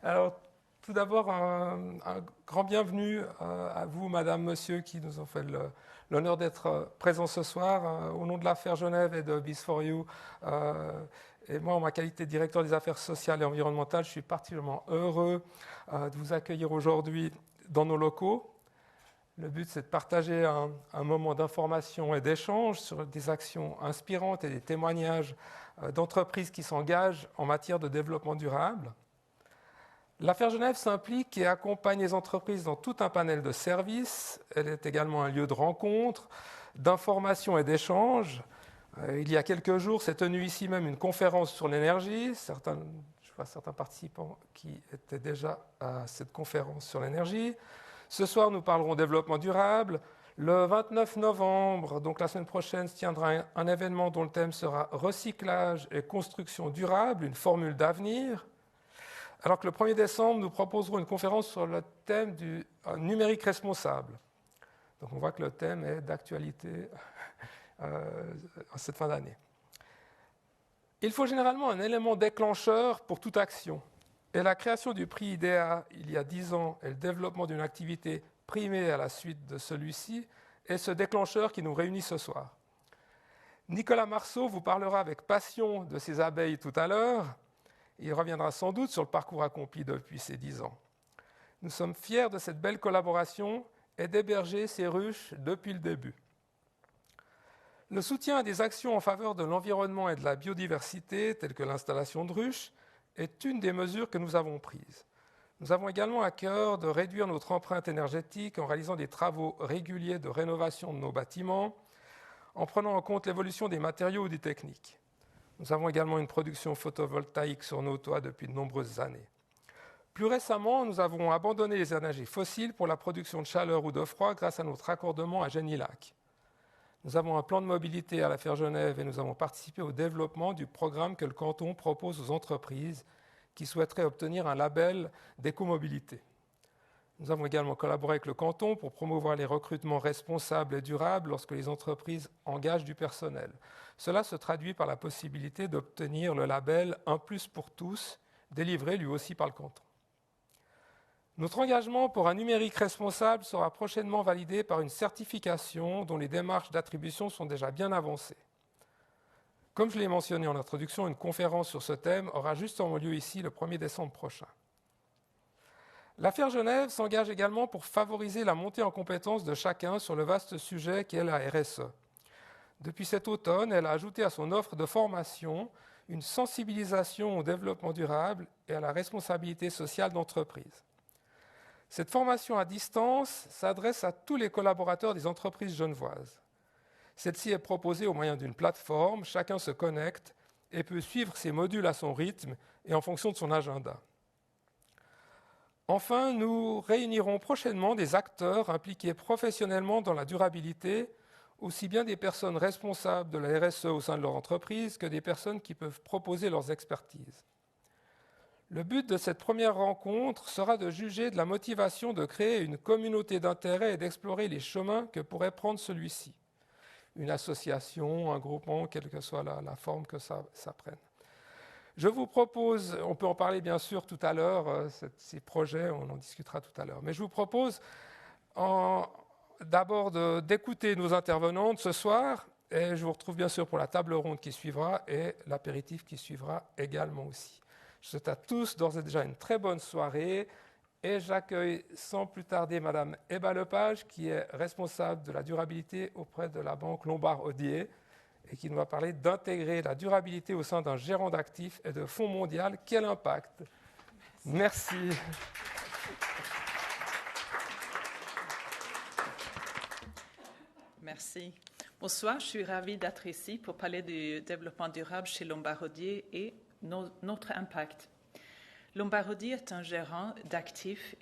Alors, tout d'abord, un grand bienvenue à vous, madame, monsieur, qui nous ont fait l'honneur d'être présents ce soir. Au nom de l'affaire Genève et de Biz4U, et moi, en ma qualité de directeur des affaires sociales et environnementales, je suis particulièrement heureux de vous accueillir aujourd'hui dans nos locaux. Le but, c'est de partager un moment d'information et d'échange sur des actions inspirantes et des témoignages d'entreprises qui s'engagent en matière de développement durable. L'affaire Genève s'implique et accompagne les entreprises dans tout un panel de services. Elle est également un lieu de rencontre, d'information et d'échange. Il y a quelques jours s'est tenue ici même une conférence sur l'énergie. Je vois certains participants qui étaient déjà à cette conférence sur l'énergie. Ce soir, nous parlerons développement durable. Le 29 novembre, donc la semaine prochaine, se tiendra un événement dont le thème sera recyclage et construction durable, une formule d'avenir. Alors que le 1er décembre, nous proposerons une conférence sur le thème du numérique responsable. Donc on voit que le thème est d'actualité en cette fin d'année. Il faut généralement un élément déclencheur pour toute action. Et la création du prix IDEA il y a 10 ans et le développement d'une activité primée à la suite de celui-ci est ce déclencheur qui nous réunit ce soir. Nicolas Marceau vous parlera avec passion de ses abeilles tout à l'heure. Il reviendra sans doute sur le parcours accompli depuis ces 10 ans. Nous sommes fiers de cette belle collaboration et d'héberger ces ruches depuis le début. Le soutien à des actions en faveur de l'environnement et de la biodiversité, telles que l'installation de ruches, est une des mesures que nous avons prises. Nous avons également à cœur de réduire notre empreinte énergétique en réalisant des travaux réguliers de rénovation de nos bâtiments, en prenant en compte l'évolution des matériaux ou des techniques. Nous avons également une production photovoltaïque sur nos toits depuis de nombreuses années. Plus récemment, nous avons abandonné les énergies fossiles pour la production de chaleur ou de froid grâce à notre raccordement à Genilac. Nous avons un plan de mobilité à l'affaire Genève et nous avons participé au développement du programme que le canton propose aux entreprises qui souhaiteraient obtenir un label d'écomobilité. Nous avons également collaboré avec le canton pour promouvoir les recrutements responsables et durables lorsque les entreprises engagent du personnel. Cela se traduit par la possibilité d'obtenir le label « 1+ pour tous », délivré lui aussi par le canton. Notre engagement pour un numérique responsable sera prochainement validé par une certification dont les démarches d'attribution sont déjà bien avancées. Comme je l'ai mentionné en introduction, une conférence sur ce thème aura justement lieu ici le 1er décembre prochain. L'affaire Genève s'engage également pour favoriser la montée en compétence de chacun sur le vaste sujet qu'est la RSE. Depuis cet automne, elle a ajouté à son offre de formation une sensibilisation au développement durable et à la responsabilité sociale d'entreprise. Cette formation à distance s'adresse à tous les collaborateurs des entreprises genevoises. Celle-ci est proposée au moyen d'une plateforme, chacun se connecte et peut suivre ses modules à son rythme et en fonction de son agenda. Enfin, nous réunirons prochainement des acteurs impliqués professionnellement dans la durabilité, aussi bien des personnes responsables de la RSE au sein de leur entreprise que des personnes qui peuvent proposer leurs expertises. Le but de cette première rencontre sera de juger de la motivation de créer une communauté d'intérêt et d'explorer les chemins que pourrait prendre celui-ci. Une association, un groupement, quelle que soit la forme que ça prenne. Je vous propose, on peut en parler bien sûr tout à l'heure, ces projets, on en discutera tout à l'heure, mais je vous propose d'abord d'écouter nos intervenantes ce soir, et je vous retrouve bien sûr pour la table ronde qui suivra et l'apéritif qui suivra également aussi. Je souhaite à tous d'ores et déjà une très bonne soirée, et j'accueille sans plus tarder Madame Eba Lepage, qui est responsable de la durabilité auprès de la banque Lombard-Odier, et qui nous va parler d'intégrer la durabilité au sein d'un gérant d'actifs et de fonds mondial. Quel impact! Merci. Merci. Bonsoir, je suis ravie d'être ici pour parler du développement durable chez Lombard-Odier et notre impact. Lombard-Odier est un gérant d'actifs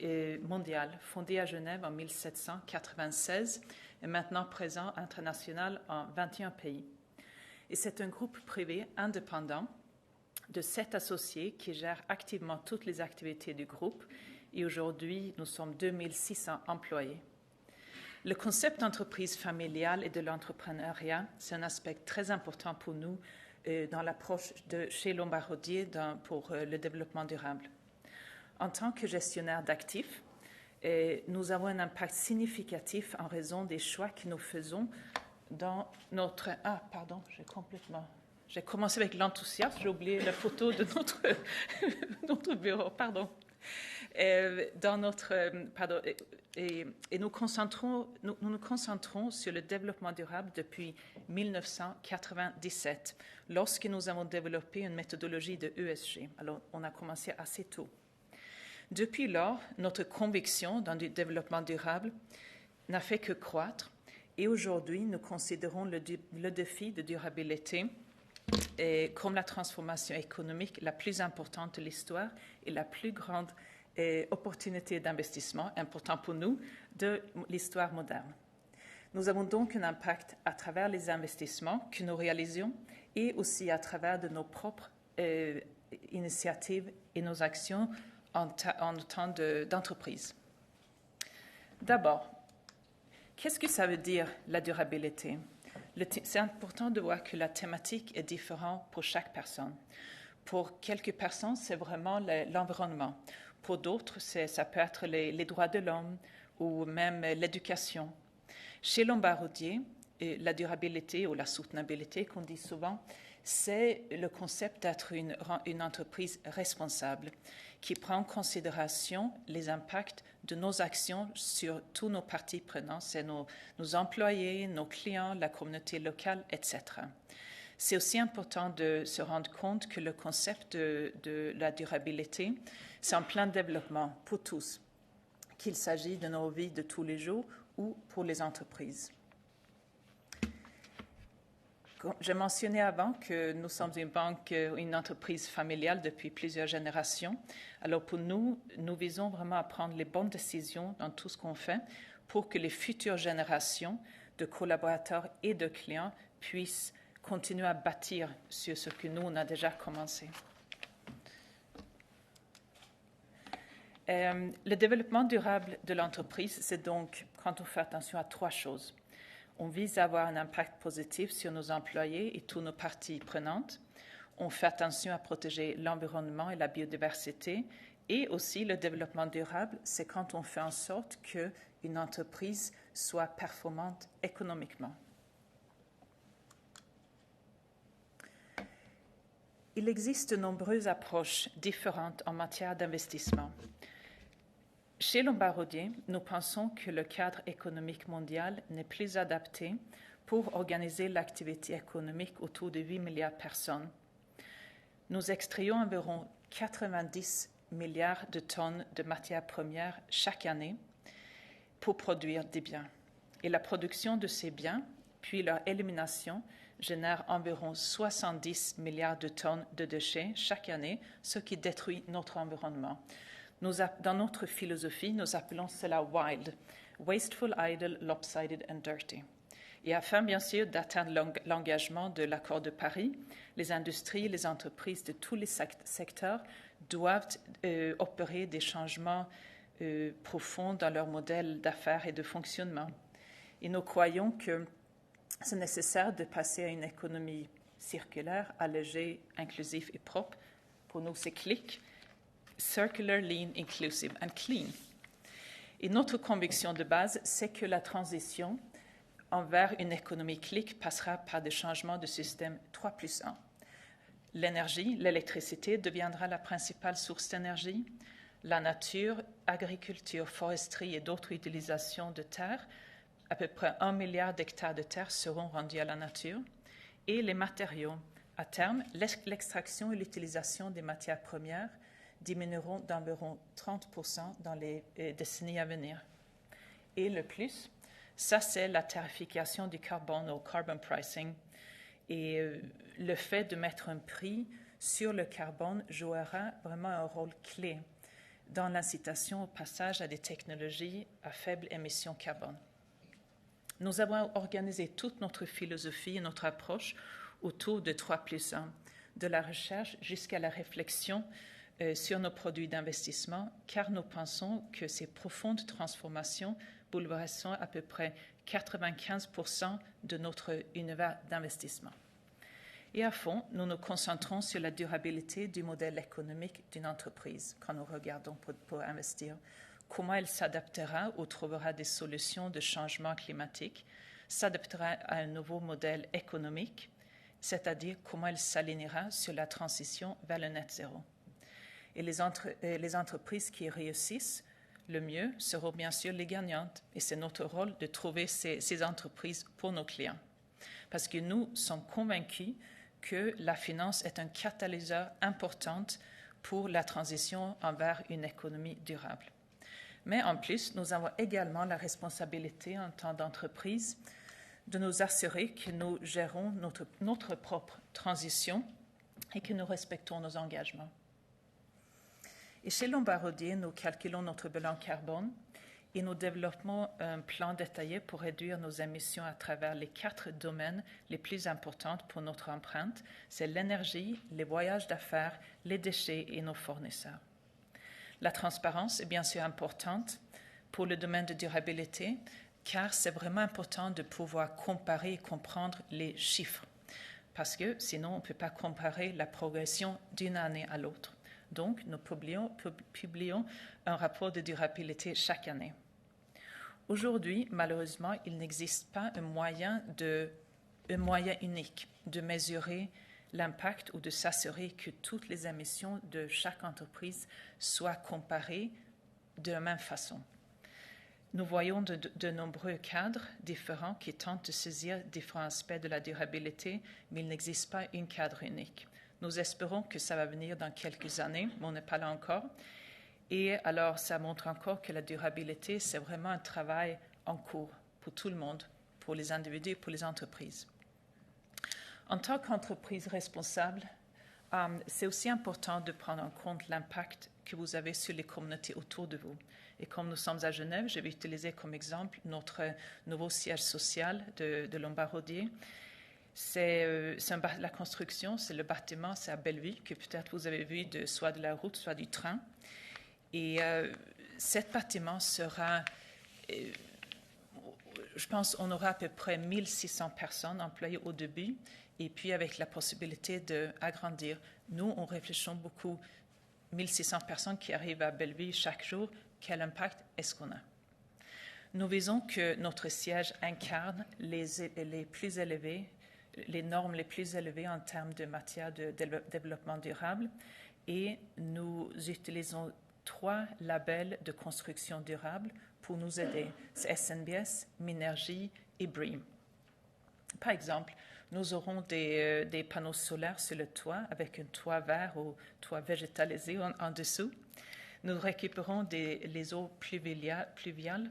mondial, fondé à Genève en 1796 et maintenant présent international en 21 pays. Et c'est un groupe privé indépendant de 7 associés qui gèrent activement toutes les activités du groupe. Et aujourd'hui, nous sommes 2600 employés. Le concept d'entreprise familiale et de l'entrepreneuriat, c'est un aspect très important pour nous dans l'approche de chez Lombard-Odier pour le développement durable. En tant que gestionnaire d'actifs, nous avons un impact significatif en raison des choix que nous faisons dans notre... Ah, pardon, j'ai commencé avec l'enthousiasme, j'ai oublié la photo de notre bureau, pardon. Nous nous concentrons sur le développement durable depuis 1997, lorsque nous avons développé une méthodologie de ESG. Alors, on a commencé assez tôt. Depuis lors, notre conviction dans le développement durable n'a fait que croître et aujourd'hui, nous considérons le défi de durabilité comme la transformation économique la plus importante de l'histoire et la plus grande opportunité d'investissement, important pour nous, de l'histoire moderne. Nous avons donc un impact à travers les investissements que nous réalisons et aussi à travers de nos propres initiatives et nos actions en temps d'entreprise. D'abord, qu'est-ce que ça veut dire la durabilité? C'est important de voir que la thématique est différente pour chaque personne. Pour quelques personnes, c'est vraiment l'environnement. Pour d'autres, ça peut être les droits de l'homme ou même l'éducation. Chez Lombardier, la durabilité ou la soutenabilité, qu'on dit souvent, c'est le concept d'être une entreprise responsable qui prend en considération les impacts de nos actions sur tous nos parties prenantes, c'est nos employés, nos clients, la communauté locale, etc. C'est aussi important de se rendre compte que le concept de la durabilité, c'est en plein développement pour tous, qu'il s'agit de nos vies de tous les jours ou pour les entreprises. J'ai mentionné avant que nous sommes une banque, une entreprise familiale depuis plusieurs générations. Alors pour nous, nous visons vraiment à prendre les bonnes décisions dans tout ce qu'on fait pour que les futures générations de collaborateurs et de clients puissent continuer à bâtir sur ce que nous, on a déjà commencé. Le développement durable de l'entreprise, c'est donc quand on fait attention à trois choses. On vise à avoir un impact positif sur nos employés et toutes nos parties prenantes. On fait attention à protéger l'environnement et la biodiversité. Et aussi, le développement durable, c'est quand on fait en sorte qu'une entreprise soit performante économiquement. Il existe de nombreuses approches différentes en matière d'investissement. Chez Lombardier, nous pensons que le cadre économique mondial n'est plus adapté pour organiser l'activité économique autour de 8 milliards de personnes. Nous extrayons environ 90 milliards de tonnes de matières premières chaque année pour produire des biens. Et la production de ces biens, puis leur élimination, génère environ 70 milliards de tonnes de déchets chaque année, ce qui détruit notre environnement. Dans notre philosophie, nous appelons cela WILD, Wasteful, Idle, Lopsided and Dirty. Et afin, bien sûr, d'atteindre l'engagement de l'accord de Paris, les industries et les entreprises de tous les secteurs doivent opérer des changements profonds dans leur modèle d'affaires et de fonctionnement. Et nous croyons que c'est nécessaire de passer à une économie circulaire, allégée, inclusive et propre. Pour nous, c'est CLIC. Circular, Lean, Inclusive and Clean. Et notre conviction de base, c'est que la transition envers une économie CLIC passera par des changements de système 3+1. L'énergie, l'électricité deviendra la principale source d'énergie. La nature, agriculture, foresterie et d'autres utilisations de terre, à peu près 1 milliard d'hectares de terre seront rendus à la nature. Et les matériaux, à terme, l'extraction et l'utilisation des matières premières diminueront d'environ 30% dans les décennies à venir. Et le plus, ça c'est la tarification du carbone au carbon pricing. Et le fait de mettre un prix sur le carbone jouera vraiment un rôle clé dans l'incitation au passage à des technologies à faible émission carbone. Nous avons organisé toute notre philosophie et notre approche autour de 3+1, de la recherche jusqu'à la réflexion sur nos produits d'investissement, car nous pensons que ces profondes transformations bouleverseront à peu près 95% de notre univers d'investissement. Et à fond, nous nous concentrons sur la durabilité du modèle économique d'une entreprise quand nous regardons pour investir. Comment elle s'adaptera ou trouvera des solutions de changement climatique, s'adaptera à un nouveau modèle économique, c'est-à-dire comment elle s'alignera sur la transition vers le net zéro. Et les entreprises qui réussissent le mieux seront bien sûr les gagnantes. Et c'est notre rôle de trouver ces entreprises pour nos clients. Parce que nous sommes convaincus que la finance est un catalyseur important pour la transition vers une économie durable. Mais en plus, nous avons également la responsabilité en tant d'entreprise de nous assurer que nous gérons notre propre transition et que nous respectons nos engagements. Et chez Lombardier, nous calculons notre bilan carbone et nous développons un plan détaillé pour réduire nos émissions à travers les 4 domaines les plus importants pour notre empreinte. C'est l'énergie, les voyages d'affaires, les déchets et nos fournisseurs. La transparence est bien sûr importante pour le domaine de durabilité, car c'est vraiment important de pouvoir comparer et comprendre les chiffres, parce que sinon on ne peut pas comparer la progression d'une année à l'autre. Donc, nous publions un rapport de durabilité chaque année. Aujourd'hui, malheureusement, il n'existe pas un moyen unique de mesurer l'impact ou de s'assurer que toutes les émissions de chaque entreprise soient comparées de la même façon. Nous voyons de nombreux cadres différents qui tentent de saisir différents aspects de la durabilité, mais il n'existe pas un cadre unique. Nous espérons que ça va venir dans quelques années, mais on n'est pas là encore. Et alors, ça montre encore que la durabilité, c'est vraiment un travail en cours pour tout le monde, pour les individus et pour les entreprises. En tant qu'entreprise responsable, c'est aussi important de prendre en compte l'impact que vous avez sur les communautés autour de vous. Et comme nous sommes à Genève, je vais utiliser comme exemple notre nouveau siège social de Lombardier. La construction, c'est le bâtiment, c'est à Bellevue, que peut-être vous avez vu soit de la route, soit du train. Et cet bâtiment sera, je pense, on aura à peu près 1600 personnes employées au début, et puis avec la possibilité d'agrandir. Nous, on réfléchit beaucoup, 1600 personnes qui arrivent à Bellevue chaque jour, quel impact est-ce qu'on a? Nous visons que notre siège incarne les plus élevés, les normes les plus élevées en termes de matière de développement durable, et nous utilisons 3 labels de construction durable pour nous aider. C'est SNBS, Minergie et BREEAM. Par exemple, nous aurons des panneaux solaires sur le toit avec un toit vert ou toit végétalisé en dessous. Nous récupérons les eaux pluviales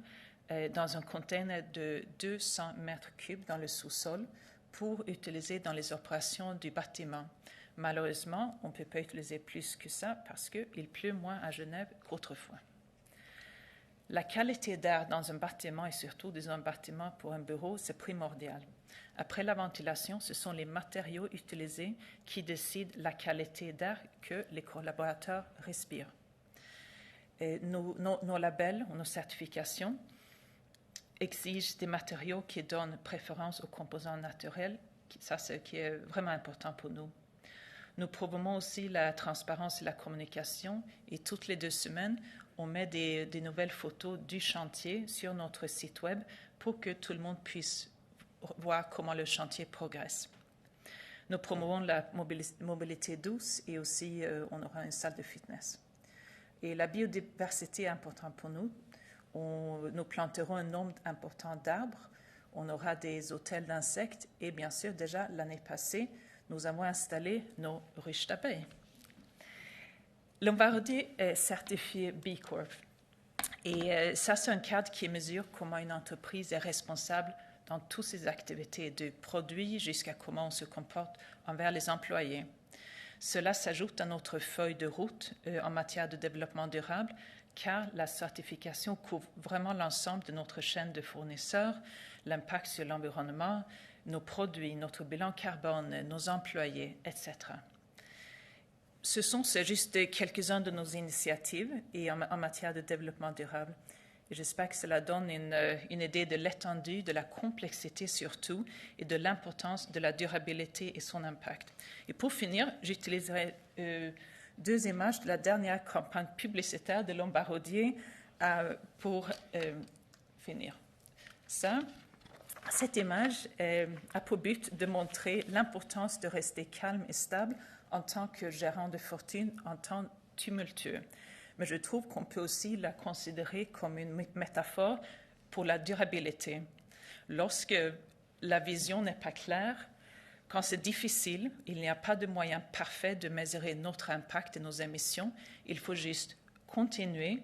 dans un container de 200 mètres cubes dans le sous-sol pour utiliser dans les opérations du bâtiment. Malheureusement, on ne peut pas utiliser plus que ça parce qu'il pleut moins à Genève qu'autrefois. La qualité d'air dans un bâtiment et surtout dans un bâtiment pour un bureau, c'est primordial. Après la ventilation, ce sont les matériaux utilisés qui décident la qualité d'air que les collaborateurs respirent. Et nos labels, nos certifications exigent des matériaux qui donnent préférence aux composants naturels. Ça, c'est ce qui est vraiment important pour nous. Nous promouvons aussi la transparence et la communication et toutes les 2 semaines, on met des nouvelles photos du chantier sur notre site web pour que tout le monde puisse voir comment le chantier progresse. Nous promouvons la mobilité douce et aussi on aura une salle de fitness. Et la biodiversité est importante pour nous. Nous planterons un nombre important d'arbres. On aura des hôtels d'insectes et bien sûr déjà l'année passée, nous avons installé nos ruches d'abeilles. Lombardier est certifié B Corp. Et ça, c'est un cadre qui mesure comment une entreprise est responsable dans toutes ses activités, de produits jusqu'à comment on se comporte envers les employés. Cela s'ajoute à notre feuille de route en matière de développement durable, car la certification couvre vraiment l'ensemble de notre chaîne de fournisseurs, l'impact sur l'environnement, nos produits, notre bilan carbone, nos employés, etc. C'est juste quelques-uns de nos initiatives et en matière de développement durable. Et j'espère que cela donne une idée de l'étendue, de la complexité surtout, et de l'importance de la durabilité et son impact. Et pour finir, j'utiliserai 2 images de la dernière campagne publicitaire de Lombardier pour finir. Cette image a pour but de montrer l'importance de rester calme et stable en tant que gérant de fortune en temps tumultueux. Mais je trouve qu'on peut aussi la considérer comme une métaphore pour la durabilité. Lorsque la vision n'est pas claire, quand c'est difficile, il n'y a pas de moyen parfait de mesurer notre impact et nos émissions. Il faut juste continuer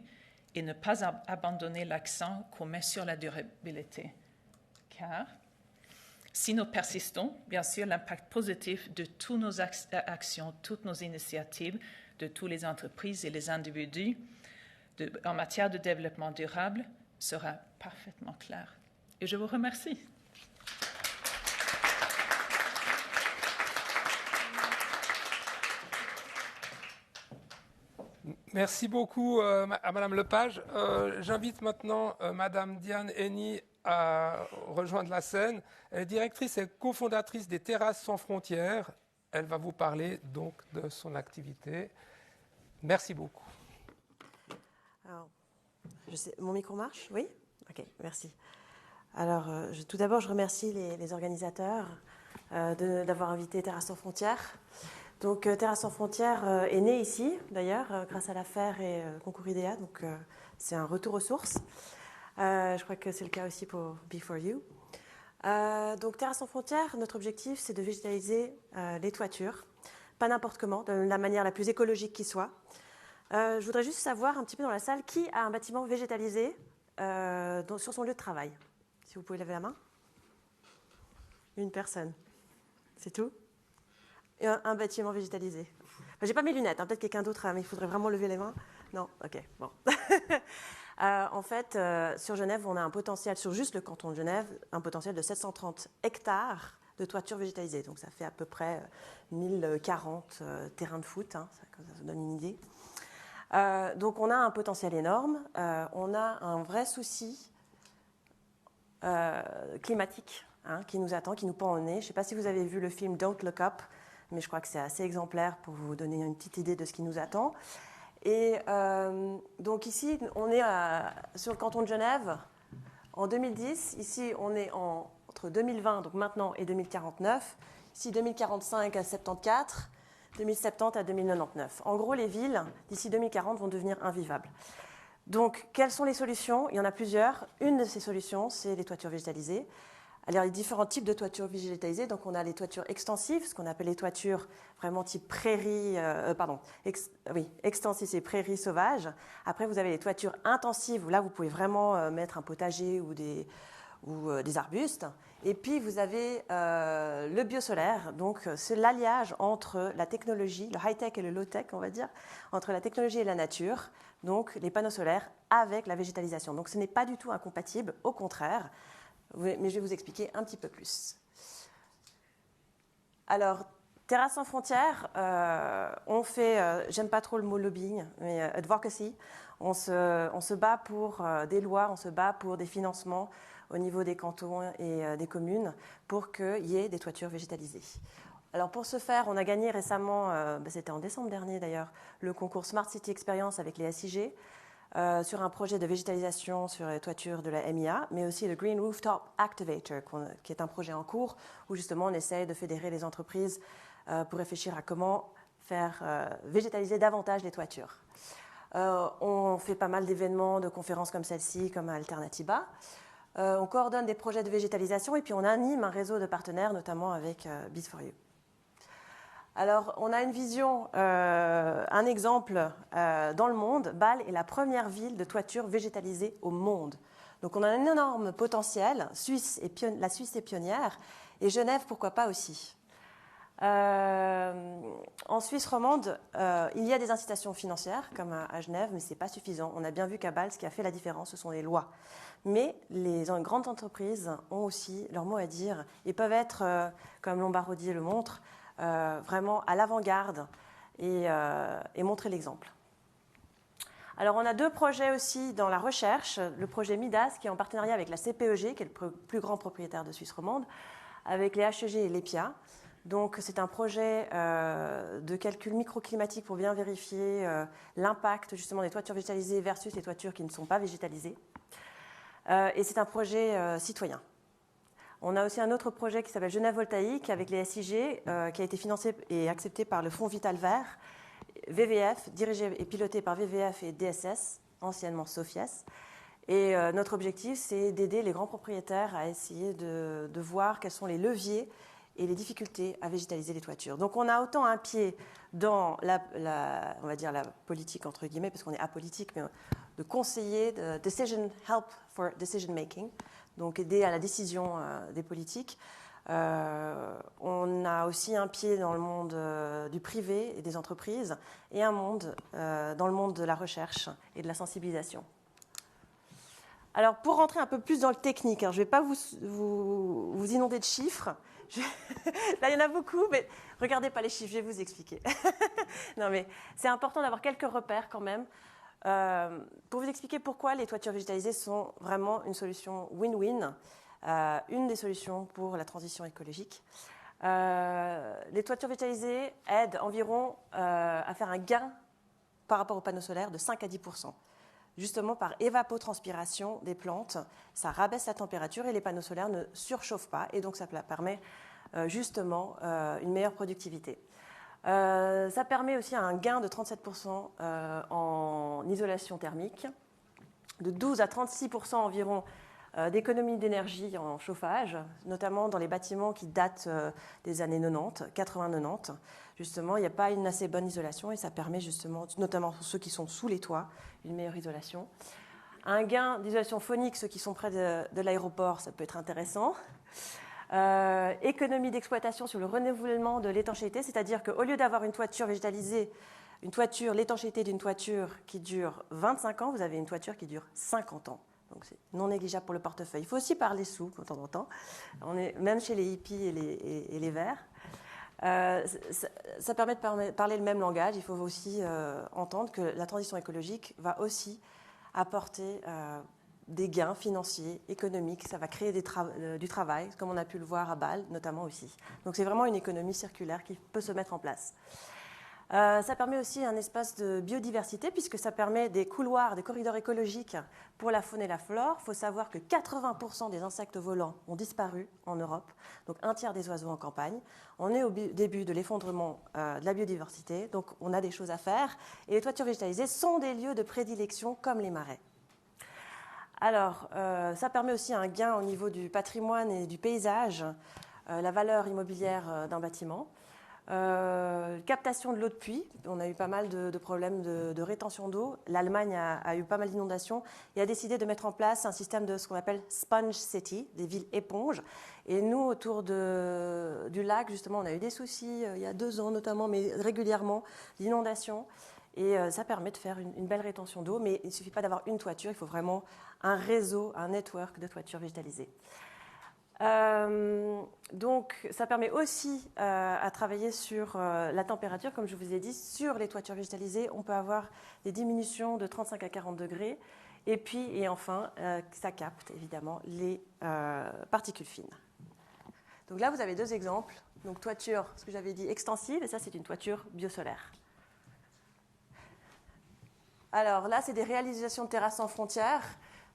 et ne pas abandonner l'accent qu'on met sur la durabilité. Car si nous persistons, bien sûr, l'impact positif de toutes nos actions, toutes nos initiatives, de toutes les entreprises et les individus en matière de développement durable sera parfaitement clair. Et je vous remercie. Merci beaucoup à Madame Lepage. J'invite maintenant Madame Diane Henny à rejoindre la scène. Elle est directrice et cofondatrice des Terrasses sans frontières. Elle va vous parler donc de son activité. Merci beaucoup. Alors, mon micro marche? Oui? Ok, merci. Alors, tout d'abord, je remercie les organisateurs d'avoir invité Terrasses sans frontières. Donc, Terrasses sans frontières est né ici, d'ailleurs, grâce à l'affaire et concours IDEA. Donc, c'est un retour aux sources. Je crois que c'est le cas aussi pour Be4U. Donc, Terrasses sans frontières, notre objectif, c'est de végétaliser les toitures, pas n'importe comment, de la manière la plus écologique qui soit. Je voudrais juste savoir un petit peu dans la salle qui a un bâtiment végétalisé sur son lieu de travail. Si vous pouvez lever la main. Une personne. C'est tout? Et un bâtiment végétalisé. Enfin, j'ai pas mes lunettes, hein, peut-être quelqu'un d'autre, mais il faudrait vraiment lever les mains. Non? Ok, bon. En fait, sur Genève, on a un potentiel, sur juste le canton de Genève, un potentiel de 730 hectares de toitures végétalisées. Donc ça fait à peu près 1040 terrains de foot, hein, ça donne une idée. Donc on a un potentiel énorme, on a un vrai souci climatique qui nous attend, qui nous pend au nez. Je ne sais pas si vous avez vu le film Don't Look Up, mais je crois que c'est assez exemplaire pour vous donner une petite idée de ce qui nous attend. Et donc ici, on est sur le canton de Genève en 2010. Ici, on est entre 2020, donc maintenant, et 2049. Ici, 2045 à 74, 2070 à 2099. En gros, les villes, d'ici 2040, vont devenir invivables. Donc, quelles sont les solutions? Il y en a plusieurs. Une de ces solutions, c'est les toitures végétalisées. Alors, il y a différents types de toitures végétalisées. Donc, on a les toitures extensives, ce qu'on appelle les toitures vraiment type prairie, extensives et prairies sauvages. Après, vous avez les toitures intensives, où là, vous pouvez vraiment mettre un potager ou des arbustes. Et puis, vous avez le biosolaire. Donc, c'est l'alliage entre la technologie, le high-tech et le low-tech, on va dire, entre la technologie et la nature. Donc, les panneaux solaires avec la végétalisation. Donc, ce n'est pas du tout incompatible, au contraire. Mais je vais vous expliquer un petit peu plus. Alors, Terrasses sans frontières, on fait, j'aime pas trop le mot lobbying, mais advocacy. On se bat pour des lois, on se bat pour des financements au niveau des cantons et des communes pour qu'il y ait des toitures végétalisées. Alors pour ce faire, on a gagné récemment, c'était en décembre dernier d'ailleurs, le concours Smart City Experience avec les SIG, sur un projet de végétalisation sur les toitures de la MIA, mais aussi le Green Rooftop Activator, qui est un projet en cours où justement on essaye de fédérer les entreprises pour réfléchir à comment faire végétaliser davantage les toitures. On fait pas mal d'événements, de conférences comme celle-ci, comme à Alternativa. On coordonne des projets de végétalisation et puis on anime un réseau de partenaires, notamment avec Bees4U. Alors, on a une vision, un exemple dans le monde. Bâle est la première ville de toiture végétalisée au monde. Donc, on a un énorme potentiel. La Suisse est pionnière et Genève, pourquoi pas aussi. En Suisse romande, il y a des incitations financières, comme à Genève, mais ce n'est pas suffisant. On a bien vu qu'à Bâle, ce qui a fait la différence, ce sont les lois. Mais les grandes entreprises ont aussi leur mot à dire et peuvent être, comme Lombardier le montre, vraiment à l'avant-garde et montrer l'exemple. Alors, on a 2 projets aussi dans la recherche. Le projet MIDAS, qui est en partenariat avec la CPEG, qui est le plus grand propriétaire de Suisse romande, avec les HEG et l'EPIA. Donc, c'est un projet de calcul microclimatique pour bien vérifier l'impact justement des toitures végétalisées versus les toitures qui ne sont pas végétalisées. Et c'est un projet citoyen. On a aussi un autre projet qui s'appelle Genève Voltaïque avec les SIG, qui a été financé et accepté par le Fonds Vital Vert, VVF, dirigé et piloté par VVF et DSS, anciennement Sofies. Et notre objectif, c'est d'aider les grands propriétaires à essayer de voir quels sont les leviers et les difficultés à végétaliser les toitures. Donc on a autant un pied dans on va dire la politique, entre guillemets, parce qu'on est apolitique, mais de conseiller, de decision help for decision making, donc aider à la décision des politiques. On a aussi un pied dans le monde du privé et des entreprises et un monde dans le monde de la recherche et de la sensibilisation. Alors, pour rentrer un peu plus dans le technique, je ne vais pas vous inonder de chiffres. Là, il y en a beaucoup, mais regardez pas les chiffres, je vais vous expliquer. Non, mais c'est important d'avoir quelques repères quand même pour vous expliquer pourquoi les toitures végétalisées sont vraiment une solution win-win, une des solutions pour la transition écologique. Les toitures végétalisées aident environ à faire un gain par rapport aux panneaux solaires de 5 à 10%. Justement, par évapotranspiration des plantes, ça rabaisse la température et les panneaux solaires ne surchauffent pas. Et donc, ça permet justement une meilleure productivité. Ça permet aussi un gain de 37% en isolation thermique, de 12 à 36% environ d'économie d'énergie en chauffage, notamment dans les bâtiments qui datent des années 90, 80-90. Justement, il n'y a pas une assez bonne isolation et ça permet justement, notamment pour ceux qui sont sous les toits, une meilleure isolation. Un gain d'isolation phonique, ceux qui sont près de l'aéroport, ça peut être intéressant. Économie d'exploitation sur le renouvellement de l'étanchéité, c'est-à-dire qu'au lieu d'avoir une toiture végétalisée, l'étanchéité d'une toiture qui dure 25 ans, vous avez une toiture qui dure 50 ans. Donc c'est non négligeable pour le portefeuille. Il faut aussi parler sous de temps en temps. On est même chez les hippies et les verts. Ça permet de parler le même langage. Il faut aussi entendre que la transition écologique va aussi apporter des gains financiers, économiques. Ça va créer du travail, comme on a pu le voir à Bâle, notamment aussi. Donc c'est vraiment une économie circulaire qui peut se mettre en place. Ça permet aussi un espace de biodiversité puisque ça permet des couloirs, des corridors écologiques pour la faune et la flore. Il faut savoir que 80% des insectes volants ont disparu en Europe, donc un tiers des oiseaux en campagne. On est au début de l'effondrement de la biodiversité, donc on a des choses à faire. Et les toitures végétalisées sont des lieux de prédilection comme les marais. Alors, ça permet aussi un gain au niveau du patrimoine et du paysage, la valeur immobilière d'un bâtiment. Captation de l'eau de pluie, on a eu pas mal de problèmes de rétention d'eau. L'Allemagne a eu pas mal d'inondations et a décidé de mettre en place un système de ce qu'on appelle sponge city, des villes éponges. Et nous, autour du lac, justement, on a eu des soucis il y a 2 ans notamment, mais régulièrement, d'inondations. Et ça permet de faire une belle rétention d'eau, mais il ne suffit pas d'avoir une toiture, il faut vraiment un réseau, un network de toitures végétalisées. Donc, ça permet aussi à travailler sur la température, comme je vous ai dit, sur les toitures végétalisées, on peut avoir des diminutions de 35 à 40 degrés, et enfin, ça capte évidemment les particules fines. Donc là, vous avez 2 exemples. Donc, toiture, ce que j'avais dit, extensive, et ça, c'est une toiture biosolaire. Alors là, c'est des réalisations de terrasses sans frontières.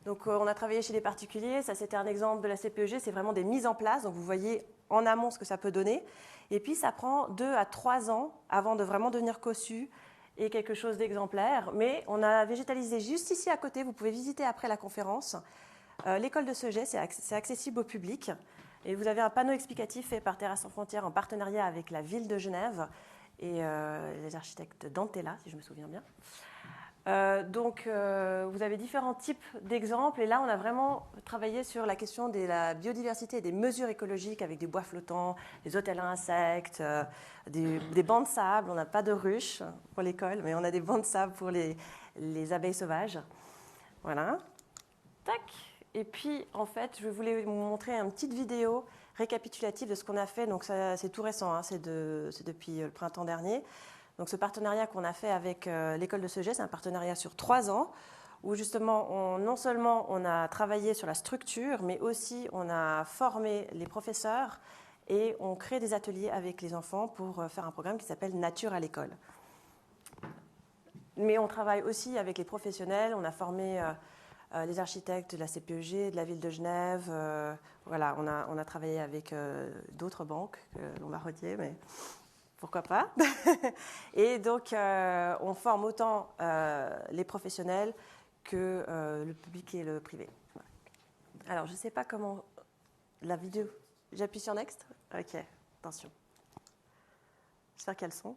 Donc, on a travaillé chez les particuliers. Ça, c'était un exemple de la CPEG. C'est vraiment des mises en place. Donc, vous voyez en amont ce que ça peut donner. Et puis, ça prend 2 à 3 ans avant de vraiment devenir cossu et quelque chose d'exemplaire. Mais on a végétalisé juste ici à côté. Vous pouvez visiter après la conférence. L'école de Seget, c'est accessible au public. Et vous avez un panneau explicatif fait par Terrasses sans frontières en partenariat avec la ville de Genève et les architectes d'Antella, si je me souviens bien. Donc, vous avez différents types d'exemples. Et là, on a vraiment travaillé sur la question de la biodiversité et des mesures écologiques avec des bois flottants, des hôtels à insectes, des bancs de sable. On n'a pas de ruches pour l'école, mais on a des bancs de sable pour les abeilles sauvages. Voilà. Tac. Et puis, en fait, je voulais vous montrer une petite vidéo récapitulative de ce qu'on a fait. Donc, c'est tout récent, hein, c'est depuis le printemps dernier. Donc ce partenariat qu'on a fait avec l'école de Ceget, c'est un partenariat sur 3 ans, où justement, non seulement on a travaillé sur la structure, mais aussi on a formé les professeurs et on crée des ateliers avec les enfants pour faire un programme qui s'appelle Nature à l'école. Mais on travaille aussi avec les professionnels, on a formé les architectes de la CPEG, de la ville de Genève, voilà, on a travaillé avec d'autres banques que Lombardier, mais pourquoi pas. Et donc on forme autant les professionnels que le public et le privé. Alors, je ne sais pas comment la vidéo... J'appuie sur Next ? Ok, attention. J'espère qu'elles sont.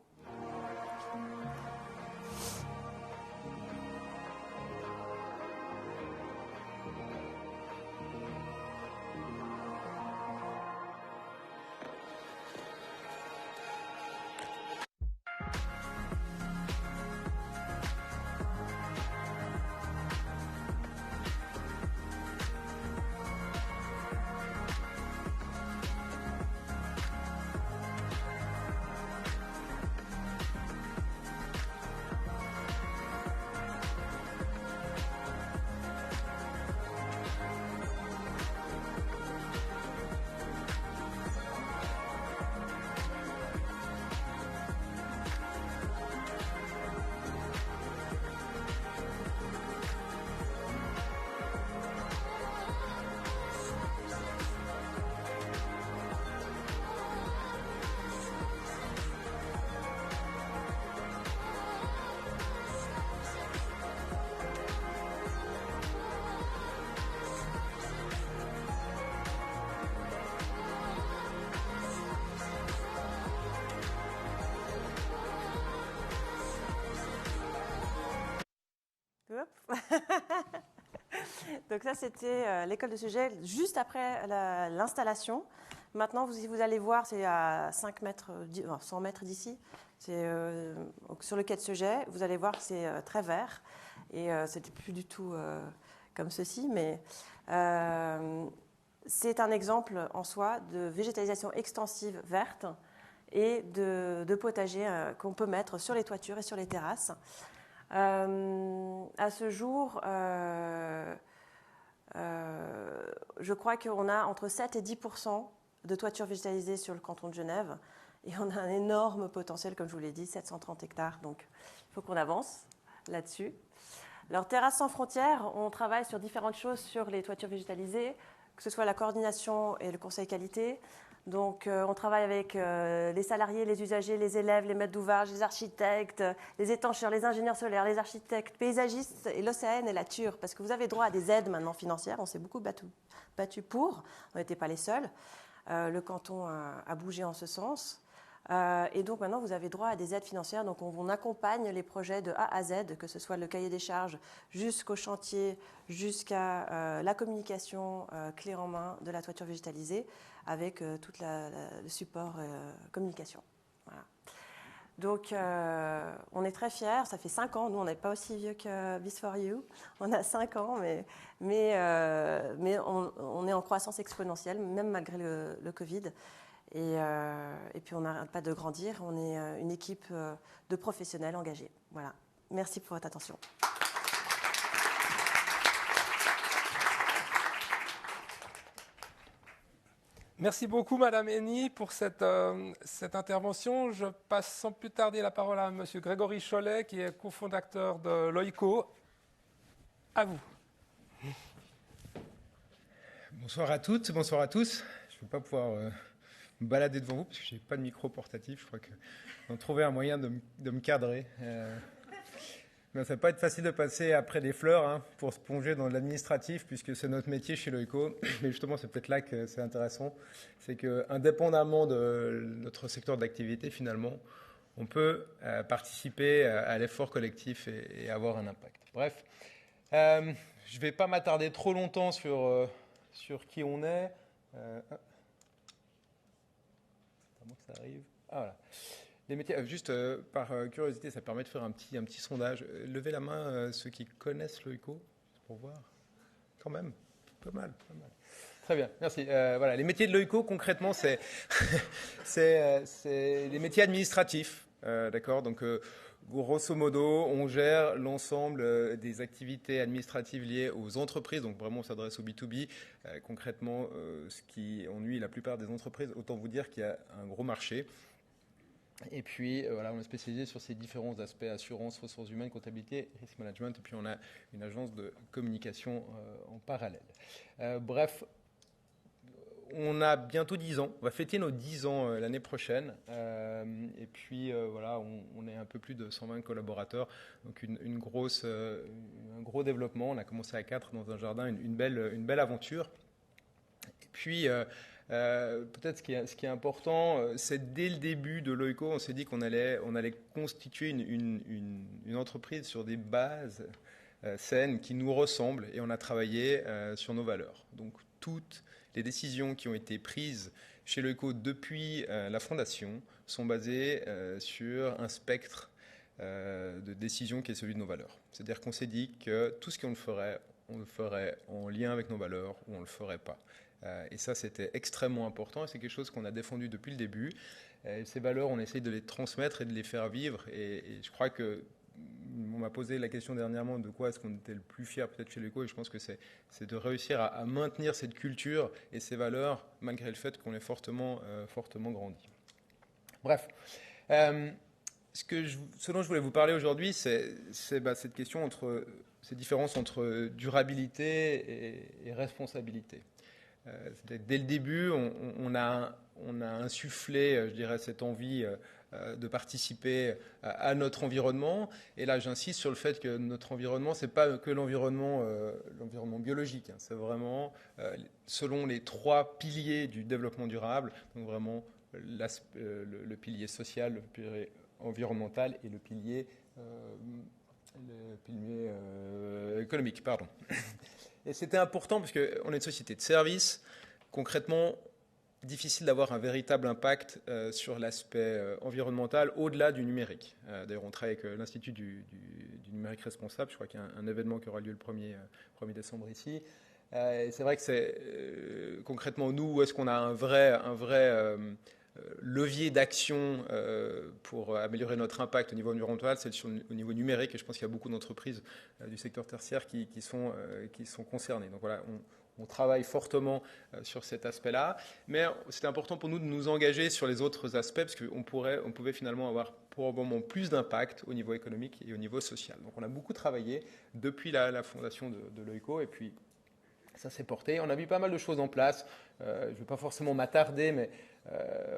Donc ça, c'était l'école de Ceget juste après l'installation. Maintenant, vous allez voir, c'est à 5 mètres, 100 mètres d'ici. C'est sur le quai de Ceget. Vous allez voir que c'est très vert. Et c'était plus du tout comme ceci, mais c'est un exemple en soi de végétalisation extensive verte et de potager qu'on peut mettre sur les toitures et sur les terrasses. À ce jour, je crois qu'on a entre 7 et 10% de toitures végétalisées sur le canton de Genève. Et on a un énorme potentiel, comme je vous l'ai dit, 730 hectares. Donc, il faut qu'on avance là-dessus. Alors, Terrasses sans frontières, on travaille sur différentes choses sur les toitures végétalisées, que ce soit la coordination et le conseil qualité. Donc, on travaille avec les salariés, les usagers, les élèves, les maîtres d'ouvrage, les architectes, les étancheurs, les ingénieurs solaires, les architectes, paysagistes, et l'OCN et la TUR, parce que vous avez droit à des aides maintenant financières. On s'est beaucoup battu pour. On n'était pas les seuls. Le canton a bougé en ce sens. Et donc maintenant, vous avez droit à des aides financières. Donc on accompagne les projets de A à Z, que ce soit le cahier des charges jusqu'au chantier, jusqu'à la communication clé en main de la toiture végétalisée, avec tout le support communication. Voilà. Donc on est très fiers. Ça fait 5 ans. Nous, on n'est pas aussi vieux que Bees4U. On a 5 ans, mais on est en croissance exponentielle, même malgré le Covid. Et puis on n'arrête pas de grandir. On est une équipe de professionnels engagés. Voilà. Merci pour votre attention. Merci beaucoup, Madame Henny, pour cette intervention. Je passe sans plus tarder la parole à Monsieur Grégory Chollet, qui est cofondateur de l'OICO. À vous. Bonsoir à toutes, bonsoir à tous. Je ne vais pas pouvoir me balader devant vous parce que je n'ai pas de micro portatif. Je crois qu'on trouver un moyen de me cadrer. Mais ça ne va pas être facile de passer après des fleurs pour se plonger dans l'administratif puisque c'est notre métier chez l'OICO. Mais justement, c'est peut-être là que c'est intéressant. C'est qu'indépendamment de notre secteur d'activité, finalement, on peut participer à l'effort collectif et avoir un impact. Bref, je ne vais pas m'attarder trop longtemps sur qui on est. Comment que ça arrive ? Ah, voilà. Les métiers, juste par curiosité, ça permet de faire un petit sondage. Levez la main ceux qui connaissent l'OICO, pour voir. Quand même, pas mal. Très bien, merci. Voilà, les métiers de l'OICO, concrètement, c'est les métiers administratifs. D'accord, donc grosso modo, on gère l'ensemble des activités administratives liées aux entreprises, donc vraiment on s'adresse au B2B. Concrètement, ce qui ennuie la plupart des entreprises, autant vous dire qu'il y a un gros marché. Et puis voilà, on est spécialisé sur ces différents aspects, assurance, ressources humaines, comptabilité, risk management, et puis on a une agence de communication en parallèle. Bref, on a bientôt 10 ans, on va fêter nos 10 ans l'année prochaine, et puis voilà, on est un peu plus de 120 collaborateurs, donc un gros développement. On a commencé à 4 dans un jardin, une belle aventure. Et puis peut-être ce qui est important, c'est dès le début de Loico, on s'est dit qu'on allait constituer une entreprise sur des bases saines qui nous ressemblent, et on a travaillé sur nos valeurs. Donc toutes les décisions qui ont été prises chez Loico depuis la fondation sont basées sur un spectre de décisions qui est celui de nos valeurs. C'est-à-dire qu'on s'est dit que tout ce qu'on ferait, on le ferait en lien avec nos valeurs ou on ne le ferait pas. Et ça, c'était extrêmement important, et c'est quelque chose qu'on a défendu depuis le début. Et ces valeurs, on essaye de les transmettre et de les faire vivre. Et je crois que on m'a posé la question dernièrement de quoi est-ce qu'on était le plus fier peut-être chez Loico, et je pense que c'est de réussir à maintenir cette culture et ces valeurs malgré le fait qu'on ait fortement grandi. Bref, ce dont je voulais vous parler aujourd'hui, c'est cette question ces différences entre durabilité et responsabilité. Dès le début, on a insufflé, je dirais, cette envie de participer à notre environnement. Et là, j'insiste sur le fait que notre environnement, c'est pas que l'environnement biologique. C'est vraiment selon les 3 piliers du développement durable. Donc vraiment le pilier social, le pilier environnemental et le pilier économique, pardon. Et c'était important parce qu'on est une société de services. Concrètement, difficile d'avoir un véritable impact sur l'aspect environnemental au-delà du numérique. D'ailleurs, on travaille avec l'Institut du numérique responsable. Je crois qu'il y a un événement qui aura lieu le 1er décembre ici. Et c'est vrai que c'est concrètement, nous, où est-ce qu'on a un vrai levier d'action pour améliorer notre impact au niveau environnemental, c'est au niveau numérique, et je pense qu'il y a beaucoup d'entreprises du secteur tertiaire qui sont concernées. Donc voilà, on travaille fortement sur cet aspect-là, mais c'était important pour nous de nous engager sur les autres aspects, parce qu'on pouvait finalement avoir probablement plus d'impact au niveau économique et au niveau social. Donc on a beaucoup travaillé depuis la fondation de Loico, et puis ça s'est porté. On a mis pas mal de choses en place. Je ne vais pas forcément m'attarder, mais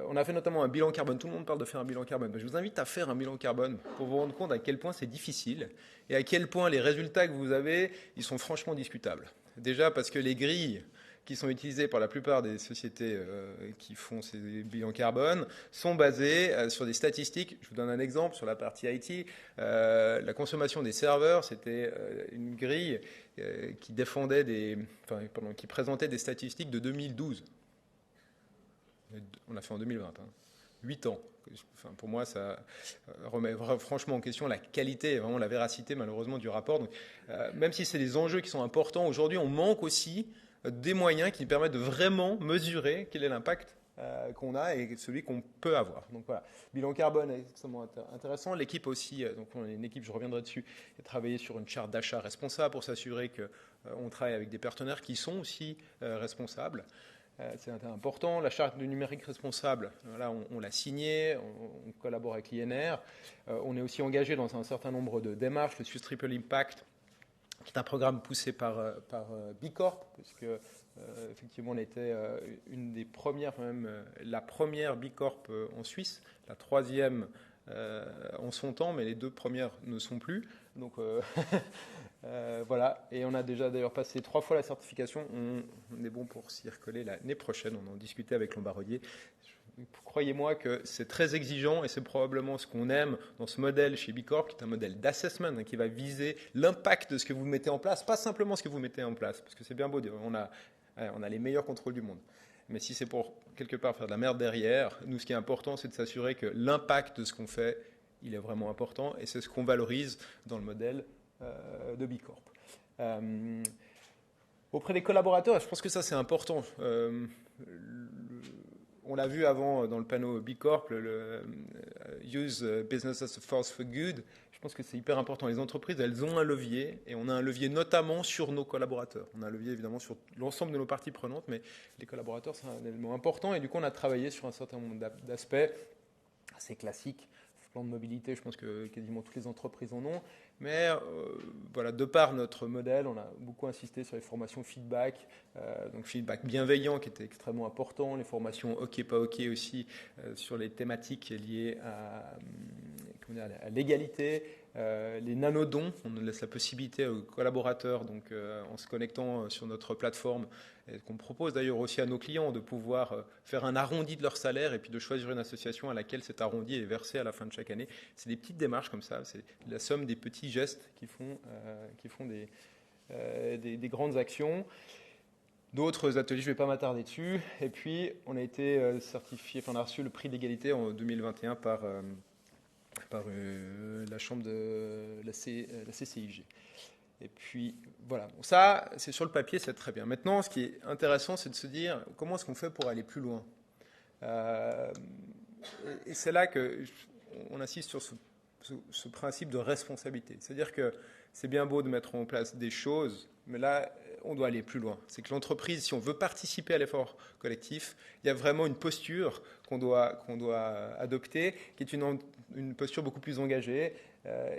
on a fait notamment un bilan carbone. Tout le monde parle de faire un bilan carbone. Je vous invite à faire un bilan carbone pour vous rendre compte à quel point c'est difficile et à quel point les résultats que vous avez, ils sont franchement discutables. Déjà parce que les grilles qui sont utilisées par la plupart des sociétés qui font ces bilans carbone sont basées sur des statistiques. Je vous donne un exemple sur la partie IT. La consommation des serveurs, c'était une grille qui présentait des statistiques de 2012. On l'a fait en 2020, 8 ans. Pour moi, ça remet franchement en question la qualité et vraiment la véracité, malheureusement, du rapport. Donc, même si c'est des enjeux qui sont importants, aujourd'hui, on manque aussi des moyens qui permettent de vraiment mesurer quel est l'impact qu'on a et celui qu'on peut avoir. Donc voilà, bilan carbone est extrêmement intéressant. L'équipe aussi, donc on est une équipe, je reviendrai dessus, a travaillé sur une charte d'achat responsable pour s'assurer qu'on travaille avec des partenaires qui sont aussi responsables. C'est important. La charte du numérique responsable, là, on l'a signée, on collabore avec l'INR. On est aussi engagé dans un certain nombre de démarches, le Swiss Triple Impact, qui est un programme poussé par Bicorp, puisque effectivement on était une des premières, même la première Bicorp en Suisse, la 3e en son temps, mais les 2 premières ne sont plus. Donc voilà, et on a déjà d'ailleurs passé 3 fois la certification. On est bon pour s'y recoller l'année prochaine. On en discutait avec Lombardier. Croyez-moi que c'est très exigeant et c'est probablement ce qu'on aime dans ce modèle chez Bicorp, qui est un modèle d'assessment qui va viser l'impact de ce que vous mettez en place, pas simplement ce que vous mettez en place, parce que c'est bien beau, on a les meilleurs contrôles du monde. Mais si c'est pour quelque part faire de la merde derrière, nous ce qui est important, c'est de s'assurer que l'impact de ce qu'on fait, il est vraiment important, et c'est ce qu'on valorise dans le modèle de Bicorp. Auprès des collaborateurs, je pense que ça c'est important. on l'a vu avant dans le panneau B Corp, Use Business as a Force for Good. Je pense que c'est hyper important. Les entreprises, elles ont un levier, et on a un levier notamment sur nos collaborateurs. On a un levier évidemment sur l'ensemble de nos parties prenantes, mais les collaborateurs, c'est un élément important. Et du coup, on a travaillé sur un certain nombre d'aspects assez classiques. Plan de mobilité, je pense que quasiment toutes les entreprises en ont. Mais voilà, de par notre modèle, on a beaucoup insisté sur les formations feedback, donc feedback bienveillant qui était extrêmement important, les formations OK, pas OK aussi sur les thématiques liées à l'égalité, les nanodons, on laisse la possibilité aux collaborateurs, donc en se connectant sur notre plateforme, et qu'on propose d'ailleurs aussi à nos clients de pouvoir faire un arrondi de leur salaire et puis de choisir une association à laquelle cet arrondi est versé à la fin de chaque année. C'est des petites démarches comme ça, c'est la somme des petits gestes qui font des grandes actions. D'autres ateliers, je ne vais pas m'attarder dessus. Et puis, on a été certifié, enfin, on a reçu le prix d'égalité en 2021 par la chambre de la CCIG. Et puis, voilà. Bon, ça, c'est sur le papier, c'est très bien. Maintenant, ce qui est intéressant, c'est de se dire comment est-ce qu'on fait pour aller plus loin. Et c'est là qu'on insiste sur ce principe de responsabilité. C'est-à-dire que c'est bien beau de mettre en place des choses, mais là, on doit aller plus loin. C'est que l'entreprise, si on veut participer à l'effort collectif, il y a vraiment une posture qu'on doit adopter, qui est une posture beaucoup plus engagée.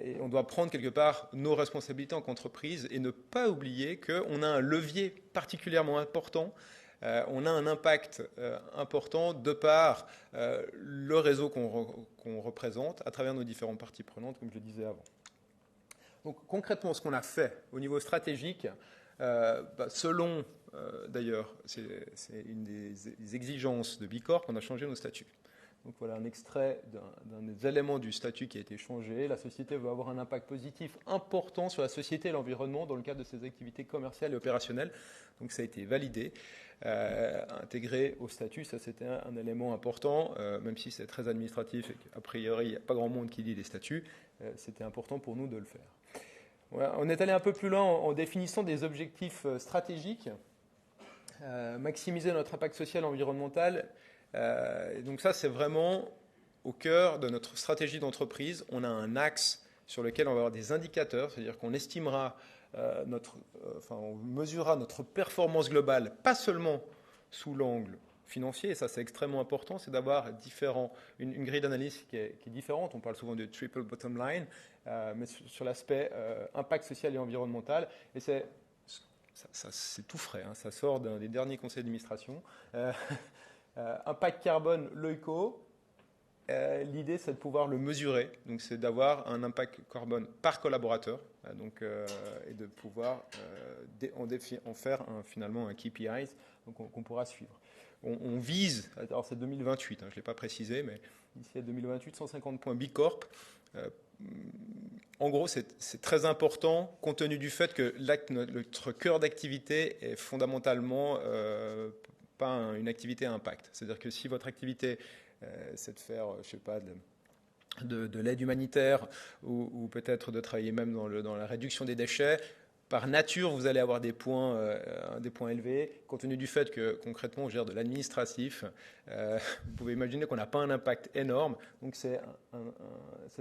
Et on doit prendre quelque part nos responsabilités en tant qu'entreprise et ne pas oublier qu'on a un levier particulièrement important. On a un impact important de par le réseau qu'on représente à travers nos différentes parties prenantes, comme je le disais avant. Donc concrètement, ce qu'on a fait au niveau stratégique, selon d'ailleurs, c'est une des exigences de B Corp, on a changé nos statuts. Donc voilà un extrait d'un des éléments du statut qui a été changé. La société veut avoir un impact positif important sur la société et l'environnement dans le cadre de ses activités commerciales et opérationnelles. Donc ça a été validé, intégré au statut. Ça c'était un élément important, même si c'est très administratif et qu'a priori il n'y a pas grand monde qui lit les statuts. C'était important pour nous de le faire. Voilà, on est allé un peu plus loin en définissant des objectifs stratégiques, maximiser notre impact social et environnemental. Et donc ça, c'est vraiment au cœur de notre stratégie d'entreprise. On a un axe sur lequel on va avoir des indicateurs, c'est-à-dire qu'on estimera on mesurera notre performance globale, pas seulement sous l'angle financier, et ça c'est extrêmement important, c'est d'avoir une grille d'analyse qui est différente. On parle souvent de triple bottom line, mais sur l'aspect impact social et environnemental, et c'est tout frais, hein, ça sort d'un des derniers conseils d'administration. Impact carbone, l'ECO, l'idée c'est de pouvoir le mesurer, donc c'est d'avoir un impact carbone par collaborateur, et de pouvoir en faire finalement un KPI, donc qu'on pourra suivre. On vise, alors c'est 2028, hein, je ne l'ai pas précisé, mais d'ici à 2028, 150 points B Corp. En gros, c'est très important compte tenu du fait que notre cœur d'activité est fondamentalement pas une activité à impact. C'est-à-dire que si votre activité, c'est de faire, je sais pas, de l'aide humanitaire ou peut-être de travailler même dans la réduction des déchets, par nature, vous allez avoir des points élevés. Compte tenu du fait que concrètement, on gère de l'administratif, vous pouvez imaginer qu'on n'a pas un impact énorme. Donc, c'est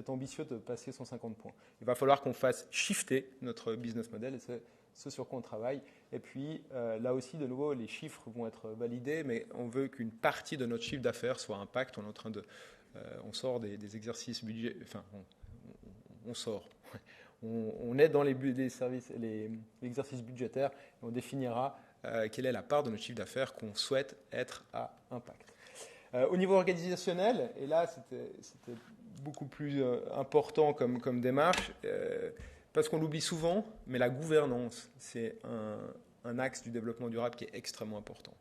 ambitieux de passer 150 points. Il va falloir qu'on fasse shifter notre business model et c'est ce sur quoi on travaille. Et puis, là aussi, de nouveau, les chiffres vont être validés, mais on veut qu'une partie de notre chiffre d'affaires soit impact. On est en train on sort des exercices budget, enfin, on sort. On est dans les exercices budgétaires et on définira quelle est la part de notre chiffre d'affaires qu'on souhaite être à impact. Au niveau organisationnel, et là c'était beaucoup plus important comme démarche, parce qu'on l'oublie souvent, mais la gouvernance, c'est un axe du développement durable qui est extrêmement important.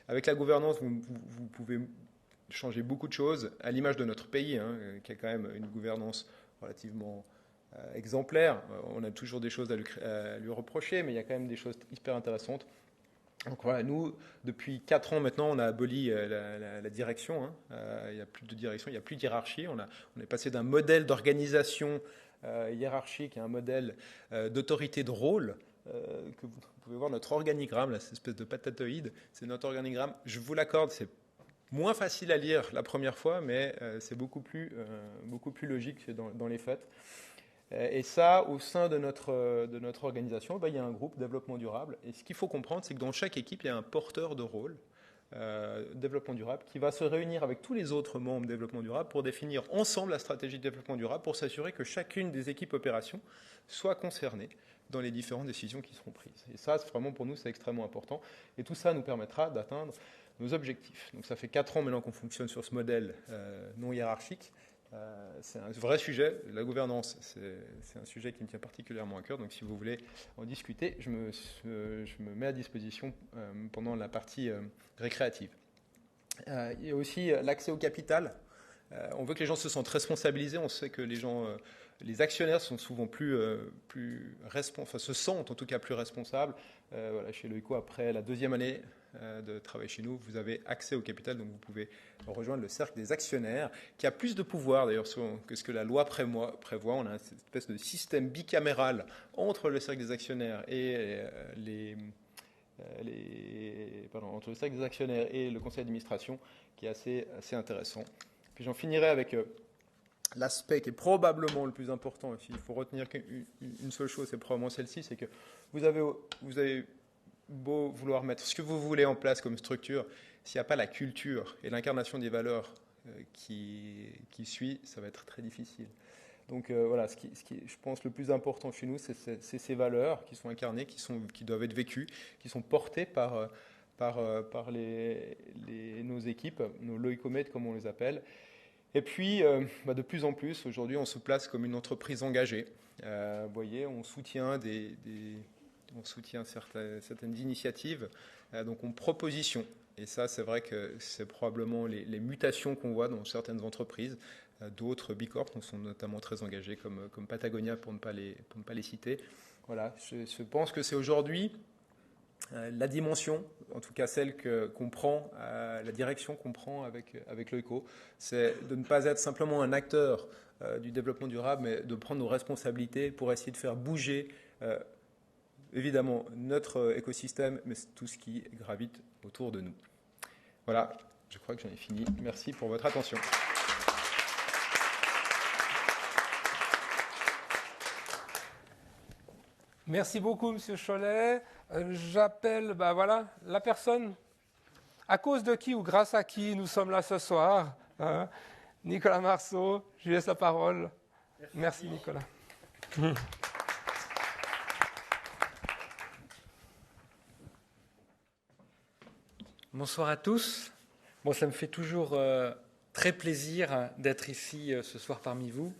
Avec la gouvernance, vous pouvez changer beaucoup de choses, à l'image de notre pays, hein, qui a quand même une gouvernance relativement exemplaire. On a toujours des choses à lui reprocher, mais il y a quand même des choses hyper intéressantes. Donc voilà, nous, depuis 4 ans maintenant, on a aboli la direction. Hein. Il n'y a plus de direction, il n'y a plus de hiérarchie. On est passé d'un modèle d'organisation hiérarchique à un modèle d'autorité de rôle. Que vous pouvez voir notre organigramme, là, cette espèce de patatoïde, c'est notre organigramme. Je vous l'accorde, c'est moins facile à lire la première fois, mais c'est beaucoup plus logique dans les faits. Et ça, au sein de notre organisation, il y a un groupe développement durable. Et ce qu'il faut comprendre, c'est que dans chaque équipe, il y a un porteur de rôle développement durable qui va se réunir avec tous les autres membres développement durable pour définir ensemble la stratégie de développement durable pour s'assurer que chacune des équipes opérations soit concernée dans les différentes décisions qui seront prises. Et ça, vraiment pour nous, c'est extrêmement important. Et tout ça nous permettra d'atteindre nos objectifs. Donc ça fait 4 ans maintenant qu'on fonctionne sur ce modèle non hiérarchique. C'est un vrai sujet. La gouvernance, c'est un sujet qui me tient particulièrement à cœur. Donc si vous voulez en discuter, je me mets à disposition pendant la partie récréative. Il y a aussi l'accès au capital. On veut que les gens se sentent responsabilisés. On sait que les actionnaires sont souvent se sentent en tout cas plus responsables. Voilà, chez Loico, après la 2e année de travail chez nous, vous avez accès au capital, donc vous pouvez rejoindre le cercle des actionnaires, qui a plus de pouvoir d'ailleurs que ce que la loi prévoit. On a une espèce de système bicaméral entre le cercle des actionnaires et entre le cercle des actionnaires et le conseil d'administration, qui est assez intéressant. Puis j'en finirai avec l'aspect qui est probablement le plus important. Il faut retenir une seule chose, c'est probablement celle-ci, c'est que vous avez beau vouloir mettre ce que vous voulez en place comme structure, s'il n'y a pas la culture et l'incarnation des valeurs qui suit, ça va être très difficile. Donc voilà, ce qui je pense le plus important chez nous, c'est ces valeurs qui sont incarnées, qui doivent être vécues, qui sont portées par nos équipes, nos Loicomates comme on les appelle. Et puis, de plus en plus, aujourd'hui, on se place comme une entreprise engagée. Vous voyez, on soutient certaines initiatives, donc on proposition. Et ça, c'est vrai que c'est probablement les mutations qu'on voit dans certaines entreprises. D'autres Bicorp sont notamment très engagés, comme Patagonia, pour ne pas les citer. Voilà, je pense que c'est aujourd'hui la dimension, en tout cas celle qu'on prend, la direction qu'on prend avec Loico, c'est de ne pas être simplement un acteur du développement durable, mais de prendre nos responsabilités pour essayer de faire bouger évidemment notre écosystème, mais tout ce qui gravite autour de nous. Voilà, je crois que j'en ai fini. Merci pour votre attention. Merci beaucoup, Monsieur Chollet. J'appelle la personne à cause de qui ou grâce à qui nous sommes là ce soir. Nicolas Marceau, je lui laisse la parole. Merci Nicolas. Bonsoir à tous. Bon, ça me fait toujours très plaisir d'être ici ce soir parmi vous.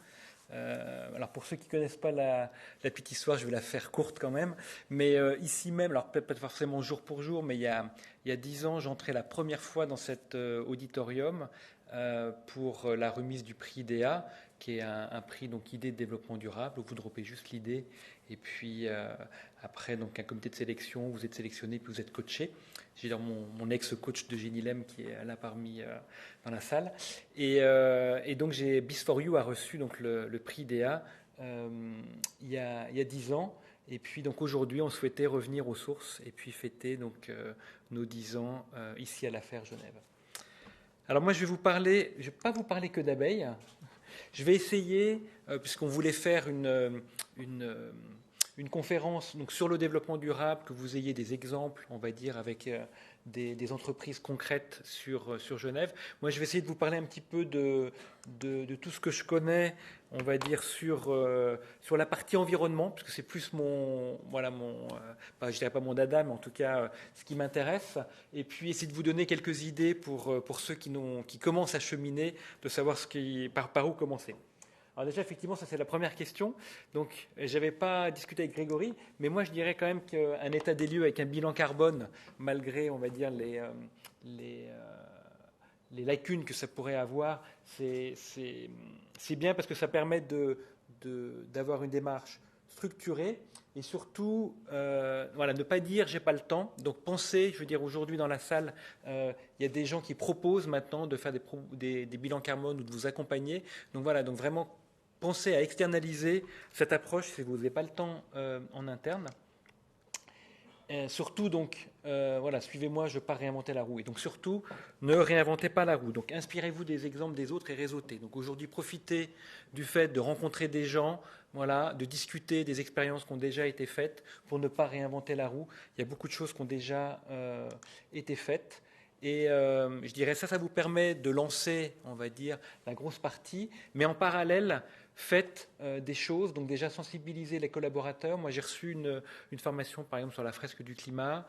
Alors pour ceux qui ne connaissent pas la petite histoire, je vais la faire courte quand même. Mais ici même, alors peut-être pas forcément jour pour jour, mais il y a 10 ans, j'entrais la première fois dans cet auditorium pour la remise du prix IDEA, qui est un prix donc idée de développement durable, où vous droppez juste l'idée et puis après donc un comité de sélection, vous êtes sélectionné puis vous êtes coaché. J'ai mon ex-coach de Génilem qui est là dans la salle. Et donc Biz4U a reçu donc le prix IDEA il y a 10 ans. Et puis donc aujourd'hui, on souhaitait revenir aux sources et puis fêter donc nos 10 ans ici à la FER Genève. Alors moi, je vais pas vous parler que d'abeilles. Je vais essayer, puisqu'on voulait faire une conférence donc, sur le développement durable, que vous ayez des exemples, on va dire, avec des entreprises concrètes sur Genève. Moi, je vais essayer de vous parler un petit peu de tout ce que je connais, on va dire, sur la partie environnement, parce que c'est plus je dirais pas mon dada, mais en tout cas, ce qui m'intéresse. Et puis, essayer de vous donner quelques idées pour ceux qui commencent à cheminer, de savoir par où commencer. Alors déjà, effectivement, ça c'est la première question. Donc, je n'avais pas discuté avec Grégory, mais moi je dirais quand même qu'un état des lieux avec un bilan carbone, malgré, on va dire, les lacunes que ça pourrait avoir, c'est bien parce que ça permet d'avoir une démarche structurée et surtout, ne pas dire j'ai pas le temps. Donc pensez, je veux dire aujourd'hui dans la salle, il y a des gens qui proposent maintenant de faire des bilans carbone ou de vous accompagner. Donc voilà, donc vraiment pensez à externaliser cette approche si vous n'avez pas le temps en interne. surtout, donc, voilà, suivez-moi, je ne veux pas réinventer la roue. Et donc, surtout, ne réinventez pas la roue. Donc, inspirez-vous des exemples des autres et réseautez. Donc, aujourd'hui, profitez du fait de rencontrer des gens, voilà, de discuter des expériences qui ont déjà été faites pour ne pas réinventer la roue. Il y a beaucoup de choses qui ont déjà été faites. Et je dirais ça vous permet de lancer, on va dire, la grosse partie, mais en parallèle, faites des choses, donc déjà sensibiliser les collaborateurs. Moi, j'ai reçu une formation, par exemple, sur la fresque du climat.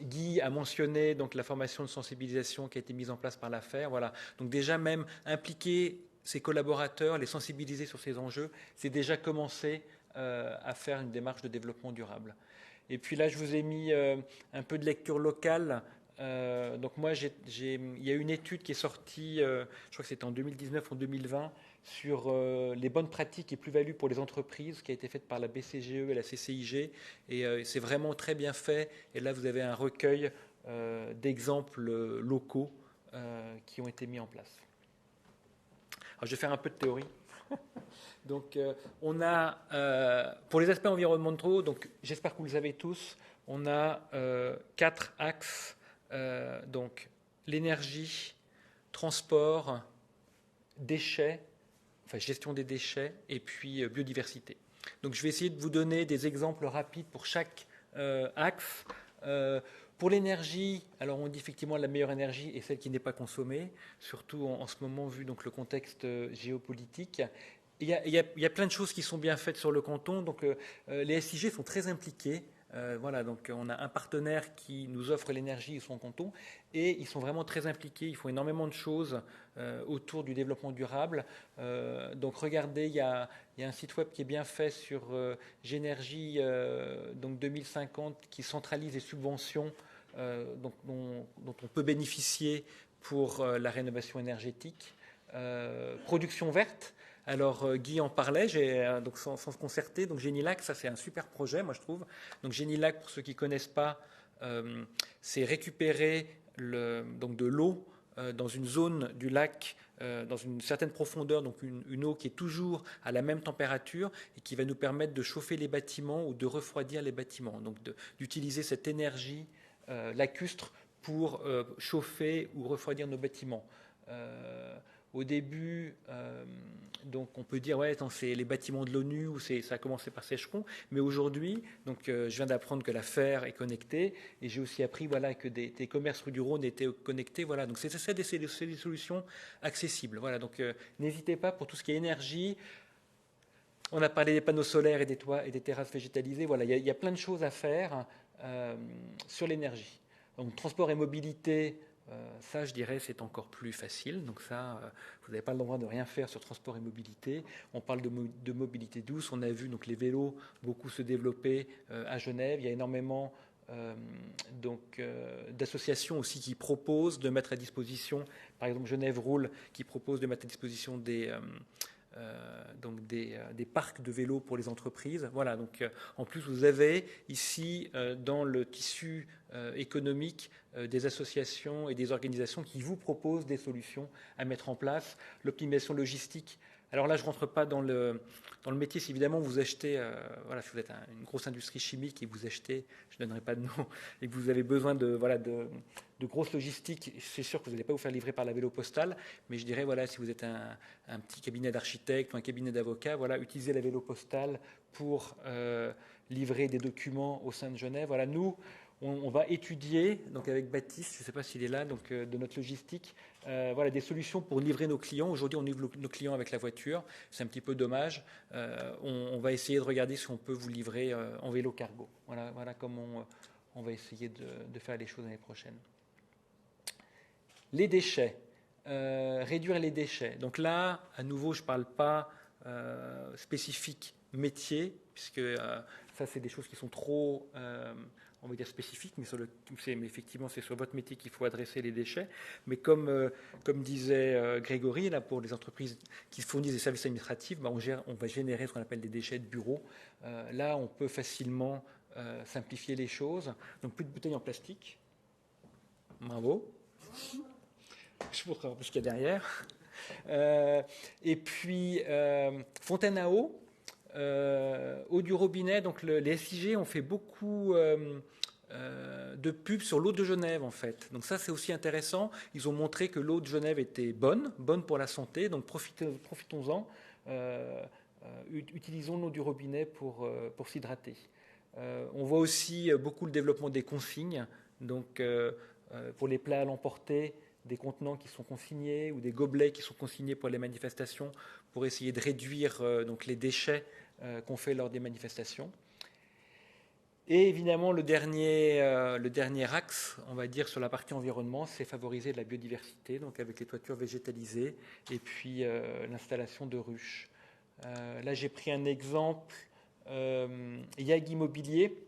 Guy a mentionné donc, la formation de sensibilisation qui a été mise en place par l'AFER. Voilà. Donc déjà, même impliquer ses collaborateurs, les sensibiliser sur ces enjeux, c'est déjà commencer à faire une démarche de développement durable. Et puis là, je vous ai mis un peu de lecture locale. Donc moi, il y a une étude qui est sortie, je crois que c'était en 2019 ou en 2020, sur les bonnes pratiques et plus-values pour les entreprises, qui a été faite par la BCGE et la CCIG. Et c'est vraiment très bien fait. Et là, vous avez un recueil d'exemples locaux qui ont été mis en place. Alors, je vais faire un peu de théorie. Donc, on a, pour les aspects environnementaux, donc j'espère que vous le savez tous, on a 4 axes, donc l'énergie, transport, déchets, enfin gestion des déchets, et puis biodiversité. Donc, je vais essayer de vous donner des exemples rapides pour chaque axe. Pour l'énergie, alors on dit effectivement la meilleure énergie est celle qui n'est pas consommée, surtout en ce moment vu donc le contexte géopolitique. Il y a plein de choses qui sont bien faites sur le canton. Donc, les SIG sont très impliqués. Voilà, donc on a un partenaire qui nous offre l'énergie, son canton, et ils sont vraiment très impliqués. Ils font énormément de choses autour du développement durable. Donc, regardez, il y a un site web qui est bien fait sur Génergie donc 2050 qui centralise les subventions dont on peut bénéficier pour la rénovation énergétique. Production verte. Alors, Guy en parlait, donc sans se concerter. Donc, Génilac, ça c'est un super projet, moi je trouve. Donc, Génilac, pour ceux qui ne connaissent pas, c'est récupérer donc de l'eau dans une zone du lac, dans une certaine profondeur, donc une eau qui est toujours à la même température et qui va nous permettre de chauffer les bâtiments ou de refroidir les bâtiments. Donc, d'utiliser cette énergie lacustre pour chauffer ou refroidir nos bâtiments. Au début, donc on peut dire ouais, c'est les bâtiments de l'ONU ou ça a commencé par Sécheron, mais aujourd'hui, donc je viens d'apprendre que la FER est connectée et j'ai aussi appris voilà que des commerces rue du Rhône étaient connectés. Voilà, donc c'est des solutions accessibles. Voilà, donc n'hésitez pas pour tout ce qui est énergie. On a parlé des panneaux solaires et des toits et des terrasses végétalisées. Voilà, il y a plein de choses à faire sur l'énergie. Donc transport et mobilité. Ça, je dirais, c'est encore plus facile. Donc ça, vous n'avez pas le droit de rien faire sur transport et mobilité. On parle de mobilité douce. On a vu donc les vélos beaucoup se développer à Genève. Il y a énormément d'associations aussi qui proposent de mettre à disposition, par exemple Genève Roule, qui propose de mettre à disposition des parcs de vélos pour les entreprises. Voilà, donc en plus vous avez ici dans le tissu économique des associations et des organisations qui vous proposent des solutions à mettre en place. L'optimisation logistique. Alors là, je ne rentre pas dans le métier. Si évidemment vous achetez, voilà, si vous êtes une grosse industrie chimique et vous achetez, je ne donnerai pas de nom, et que vous avez besoin de grosses logistiques, c'est sûr que vous n'allez pas vous faire livrer par la vélo postale, mais je dirais, voilà, si vous êtes un petit cabinet d'architecte ou un cabinet d'avocats, voilà, utilisez la vélo postale pour livrer des documents au sein de Genève. Voilà, nous, on va étudier, donc avec Baptiste, je ne sais pas s'il est là, donc de notre logistique, voilà, des solutions pour livrer nos clients. Aujourd'hui, on livre nos clients avec la voiture, c'est un petit peu dommage. On va essayer de regarder si on peut vous livrer en vélo cargo. Voilà comment on va essayer de faire les choses l'année prochaine. Les déchets, réduire les déchets. Donc là, à nouveau, je ne parle pas spécifique métier, puisque ça, c'est des choses qui sont trop... on va dire spécifique, mais effectivement, c'est sur votre métier qu'il faut adresser les déchets. Mais comme disait Grégory, là, pour les entreprises qui fournissent des services administratifs, on va générer ce qu'on appelle des déchets de bureau. Là, on peut facilement simplifier les choses. Donc, plus de bouteilles en plastique. Bravo. Je vous montrerai un peu ce qu'il y a derrière. Et puis, fontaine à eau. eau du robinet, donc les SIG ont fait beaucoup de pubs sur l'eau de Genève en fait. Donc ça c'est aussi intéressant. Ils ont montré que l'eau de Genève était bonne pour la santé. Donc profitons-en. Utilisons l'eau du robinet pour s'hydrater. On voit aussi beaucoup le développement des consignes. Donc pour les plats à l'emporter, des contenants qui sont consignés ou des gobelets qui sont consignés pour les manifestations pour essayer de réduire donc les déchets qu'on fait lors des manifestations. Et évidemment, le dernier axe, on va dire, sur la partie environnement, c'est favoriser la biodiversité, donc avec les toitures végétalisées et puis l'installation de ruches. Là, j'ai pris un exemple, YAG Immobilier,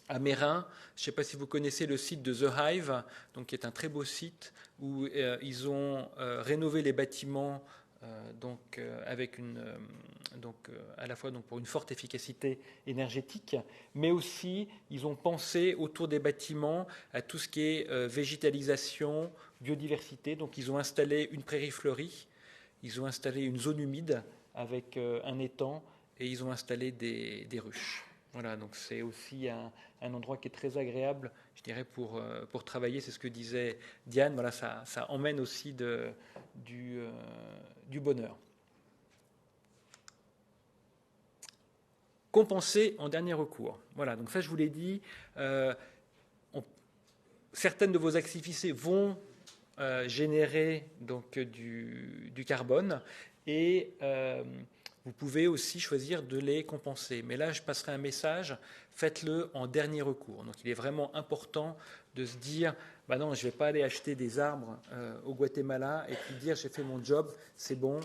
à Mérin. Je ne sais pas si vous connaissez le site de The Hive, donc, qui est un très beau site où ils ont rénové les bâtiments avec à la fois pour une forte efficacité énergétique, mais aussi ils ont pensé autour des bâtiments à tout ce qui est végétalisation, biodiversité. Donc ils ont installé une prairie fleurie, ils ont installé une zone humide avec un étang et ils ont installé des ruches. Voilà, donc c'est aussi un endroit qui est très agréable, je dirais, pour travailler. C'est ce que disait Diane. Voilà, ça emmène aussi du bonheur. Compenser en dernier recours. Voilà, donc ça je vous l'ai dit. Certaines de vos activités vont générer donc du carbone et vous pouvez aussi choisir de les compenser. Mais là, je passerai un message, faites-le en dernier recours. Donc il est vraiment important de se dire, bah non, je ne vais pas aller acheter des arbres au Guatemala et puis dire, j'ai fait mon job, c'est bon.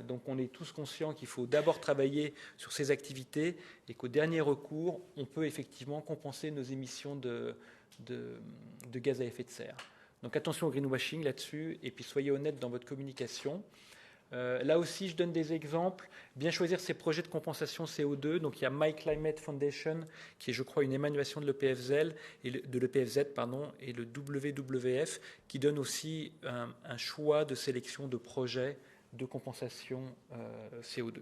Donc on est tous conscients qu'il faut d'abord travailler sur ces activités et qu'au dernier recours, on peut effectivement compenser nos émissions de gaz à effet de serre. Donc attention au greenwashing là-dessus et puis soyez honnête dans votre communication. Là aussi, je donne des exemples. Bien choisir ses projets de compensation CO2. Donc, il y a My Climate Foundation, qui est, je crois, une émanuation de l'EPFZ, et le WWF, qui donne aussi un choix de sélection de projets de compensation CO2.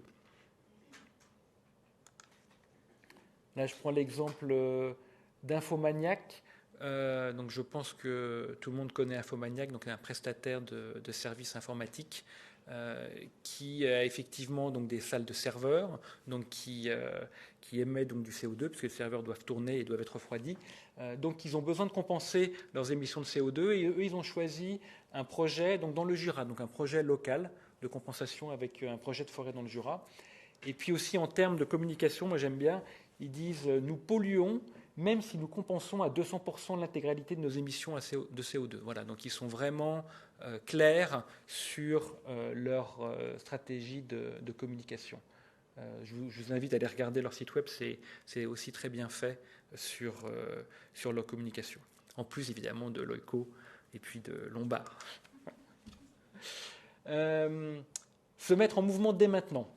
Là, je prends l'exemple d'Infomaniac. Donc, je pense que tout le monde connaît Infomaniac, donc un prestataire de services informatiques. Qui a effectivement donc des salles de serveurs donc qui émettent donc du CO2 puisque les serveurs doivent tourner et doivent être refroidis. Donc ils ont besoin de compenser leurs émissions de CO2 et eux ils ont choisi un projet donc dans le Jura, donc un projet local de compensation avec un projet de forêt dans le Jura. Et puis aussi en termes de communication, moi j'aime bien, ils disent nous polluons même si nous compensons à 200% l'intégralité de nos émissions de CO2. Voilà, donc ils sont vraiment clairs sur leur stratégie de communication. Je vous invite à aller regarder leur site web, c'est aussi très bien fait sur leur communication. En plus évidemment de Loico et puis de Lombard. Se mettre en mouvement dès maintenant.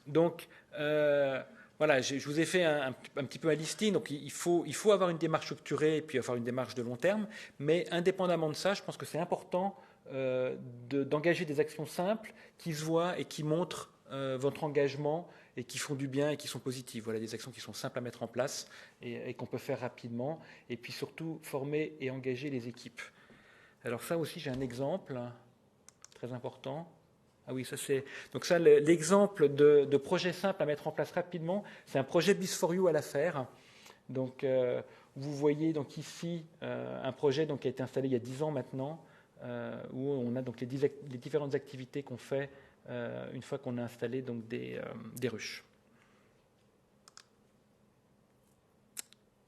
Donc, voilà, je vous ai fait un petit peu un listing. Donc, il faut avoir une démarche structurée et puis avoir une démarche de long terme. Mais indépendamment de ça, je pense que c'est important d'engager des actions simples qui se voient et qui montrent votre engagement et qui font du bien et qui sont positives. Voilà, des actions qui sont simples à mettre en place et qu'on peut faire rapidement. Et puis surtout, former et engager les équipes. Alors ça aussi, j'ai un exemple très important. Ah oui, ça c'est. Donc ça, l'exemple de projet simple à mettre en place rapidement, c'est un projet Bis4You à la faire. Donc vous voyez donc ici un projet donc qui a été installé il y a 10 ans maintenant, où on a donc les différentes activités qu'on fait une fois qu'on a installé donc des ruches.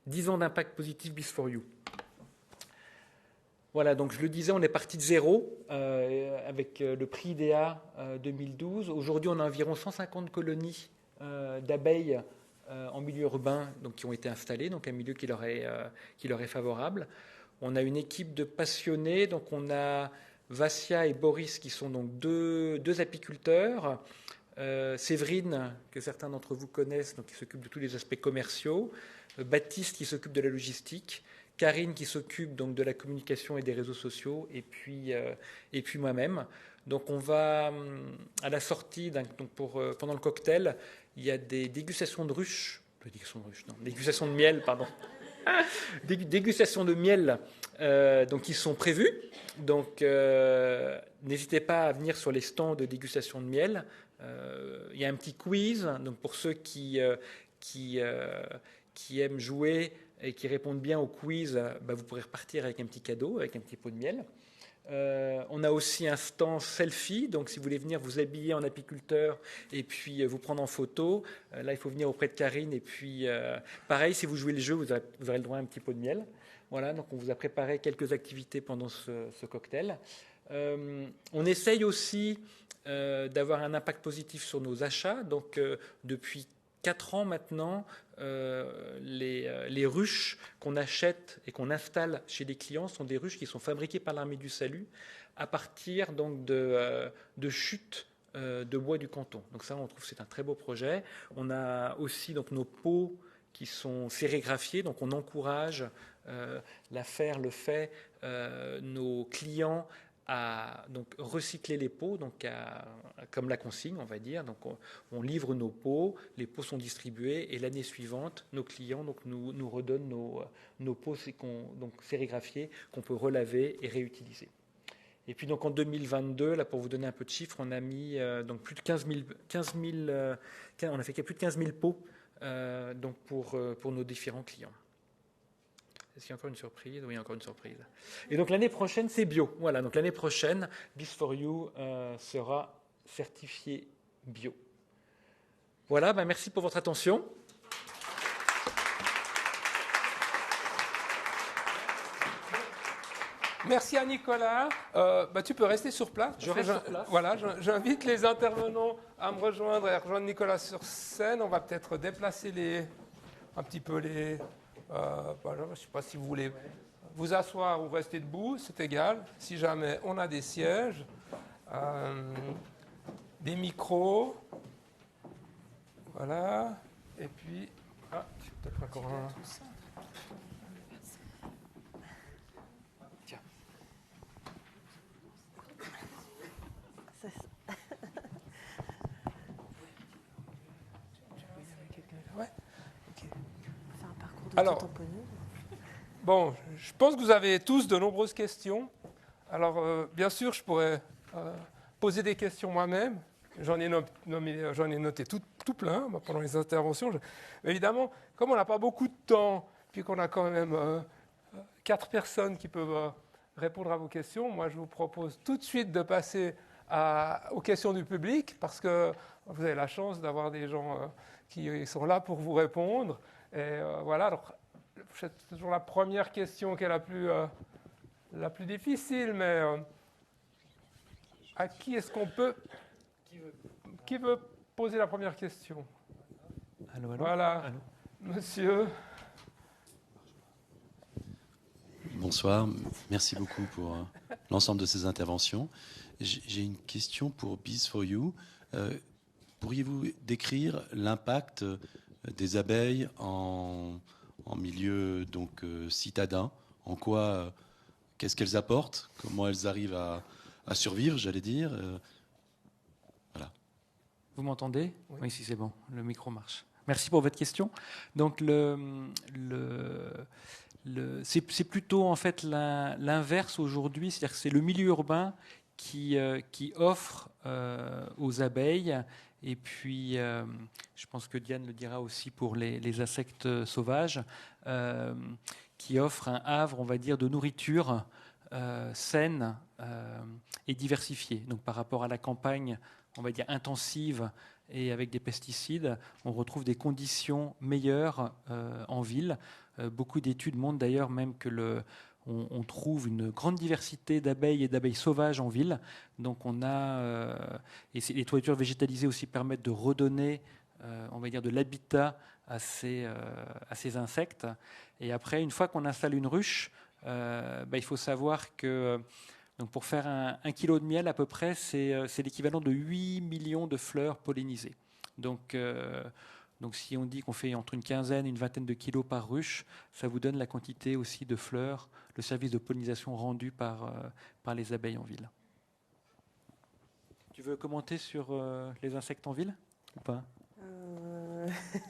10 ans d'impact positif Bis4You. Voilà, donc je le disais, on est parti de zéro avec le prix IDEA 2012. Aujourd'hui, on a environ 150 colonies d'abeilles en milieu urbain donc, qui ont été installées, donc un milieu qui leur est favorable. On a une équipe de passionnés, donc on a Vassia et Boris qui sont donc deux apiculteurs, Séverine, que certains d'entre vous connaissent, donc qui s'occupe de tous les aspects commerciaux, Baptiste qui s'occupe de la logistique, Karine qui s'occupe donc de la communication et des réseaux sociaux, et puis moi-même. Donc on va à la sortie pendant le cocktail, il y a des dégustations de ruches, non, dégustations de miel, pardon. Dégustations de miel donc, qui sont prévues. Donc, n'hésitez pas à venir sur les stands de dégustation de miel. Il y a un petit quiz. Donc, pour ceux qui aiment jouer et qui répondent bien au quiz, vous pourrez repartir avec un petit cadeau, avec un petit pot de miel. On a aussi un stand selfie, donc si vous voulez venir vous habiller en apiculteur et puis vous prendre en photo, là il faut venir auprès de Karine et puis pareil, si vous jouez le jeu, vous aurez le droit à un petit pot de miel. Voilà, donc on vous a préparé quelques activités pendant ce cocktail. On essaye aussi d'avoir un impact positif sur nos achats, donc depuis 4 ans maintenant, les ruches qu'on achète et qu'on installe chez des clients sont des ruches qui sont fabriquées par l'Armée du Salut à partir donc, de chutes de bois du canton. Donc ça, on trouve que c'est un très beau projet. On a aussi donc, nos pots qui sont sérigraphiés, donc on encourage nos clients à donc, recycler les pots, donc comme la consigne, on va dire. Donc, on livre nos pots, les pots sont distribués et l'année suivante, nos clients donc, nous redonnent nos pots donc, sérigraphiés qu'on peut relaver et réutiliser. Et puis donc en 2022, là pour vous donner un peu de chiffres, on a mis donc plus de 15 000 on a fait plus de 15 000 pots donc pour nos différents clients. Est-ce qu'il y a encore une surprise? Oui, il y a encore une surprise. Et donc l'année prochaine, c'est bio. Voilà, donc l'année prochaine, Bees4You sera certifié bio. Voilà, merci pour votre attention. Merci à Nicolas. Tu peux rester sur place. Je reste sur place. Voilà, j'invite les intervenants à me rejoindre et à rejoindre Nicolas sur scène. On va peut-être déplacer un petit peu les... je ne sais pas si vous voulez vous asseoir ou rester debout, c'est égal. Si jamais on a des sièges, des micros, voilà. Et puis, peut-être encore un. Tiens. Ouais. Ok. Alors, bon, je pense que vous avez tous de nombreuses questions. Alors, bien sûr, je pourrais poser des questions moi-même. J'en ai noté tout plein pendant les interventions. Évidemment, comme on n'a pas beaucoup de temps, puis qu'on a quand même 4 personnes qui peuvent répondre à vos questions, moi, je vous propose tout de suite de passer aux questions du public, parce que vous avez la chance d'avoir des gens qui sont là pour vous répondre. Et voilà, alors, c'est toujours la première question qui est la plus difficile, mais à qui est-ce qu'on peut... Qui veut poser la première question? Allô. Voilà, allô. Monsieur. Bonsoir, merci beaucoup pour l'ensemble de ces interventions. J'ai une question pour Bees4You. Pourriez-vous décrire l'impact des abeilles en milieu donc citadin? En quoi, qu'est-ce qu'elles apportent? Comment elles arrivent à survivre, j'allais dire? Voilà. Vous m'entendez? Oui. Oui, si c'est bon, le micro marche. Merci pour votre question. Donc c'est plutôt en fait l'inverse aujourd'hui, c'est-à-dire que c'est le milieu urbain qui offre aux abeilles. Et puis, je pense que Diane le dira aussi pour les insectes sauvages, qui offrent un havre, on va dire, de nourriture saine et diversifiée. Donc, par rapport à la campagne, on va dire, intensive et avec des pesticides, on retrouve des conditions meilleures en ville. Beaucoup d'études montrent d'ailleurs même que on trouve une grande diversité d'abeilles et d'abeilles sauvages en ville. Donc on a, et les toitures végétalisées aussi permettent de redonner, on va dire, de l'habitat à ces insectes. Et après, une fois qu'on installe une ruche, il faut savoir que donc pour faire 1 kilo de miel à peu près, c'est l'équivalent de 8 millions de fleurs pollinisées. Donc si on dit qu'on fait entre une quinzaine et une vingtaine de kilos par ruche, ça vous donne la quantité aussi de fleurs, le service de pollinisation rendu par les abeilles en ville. Tu veux commenter sur les insectes en ville ou pas?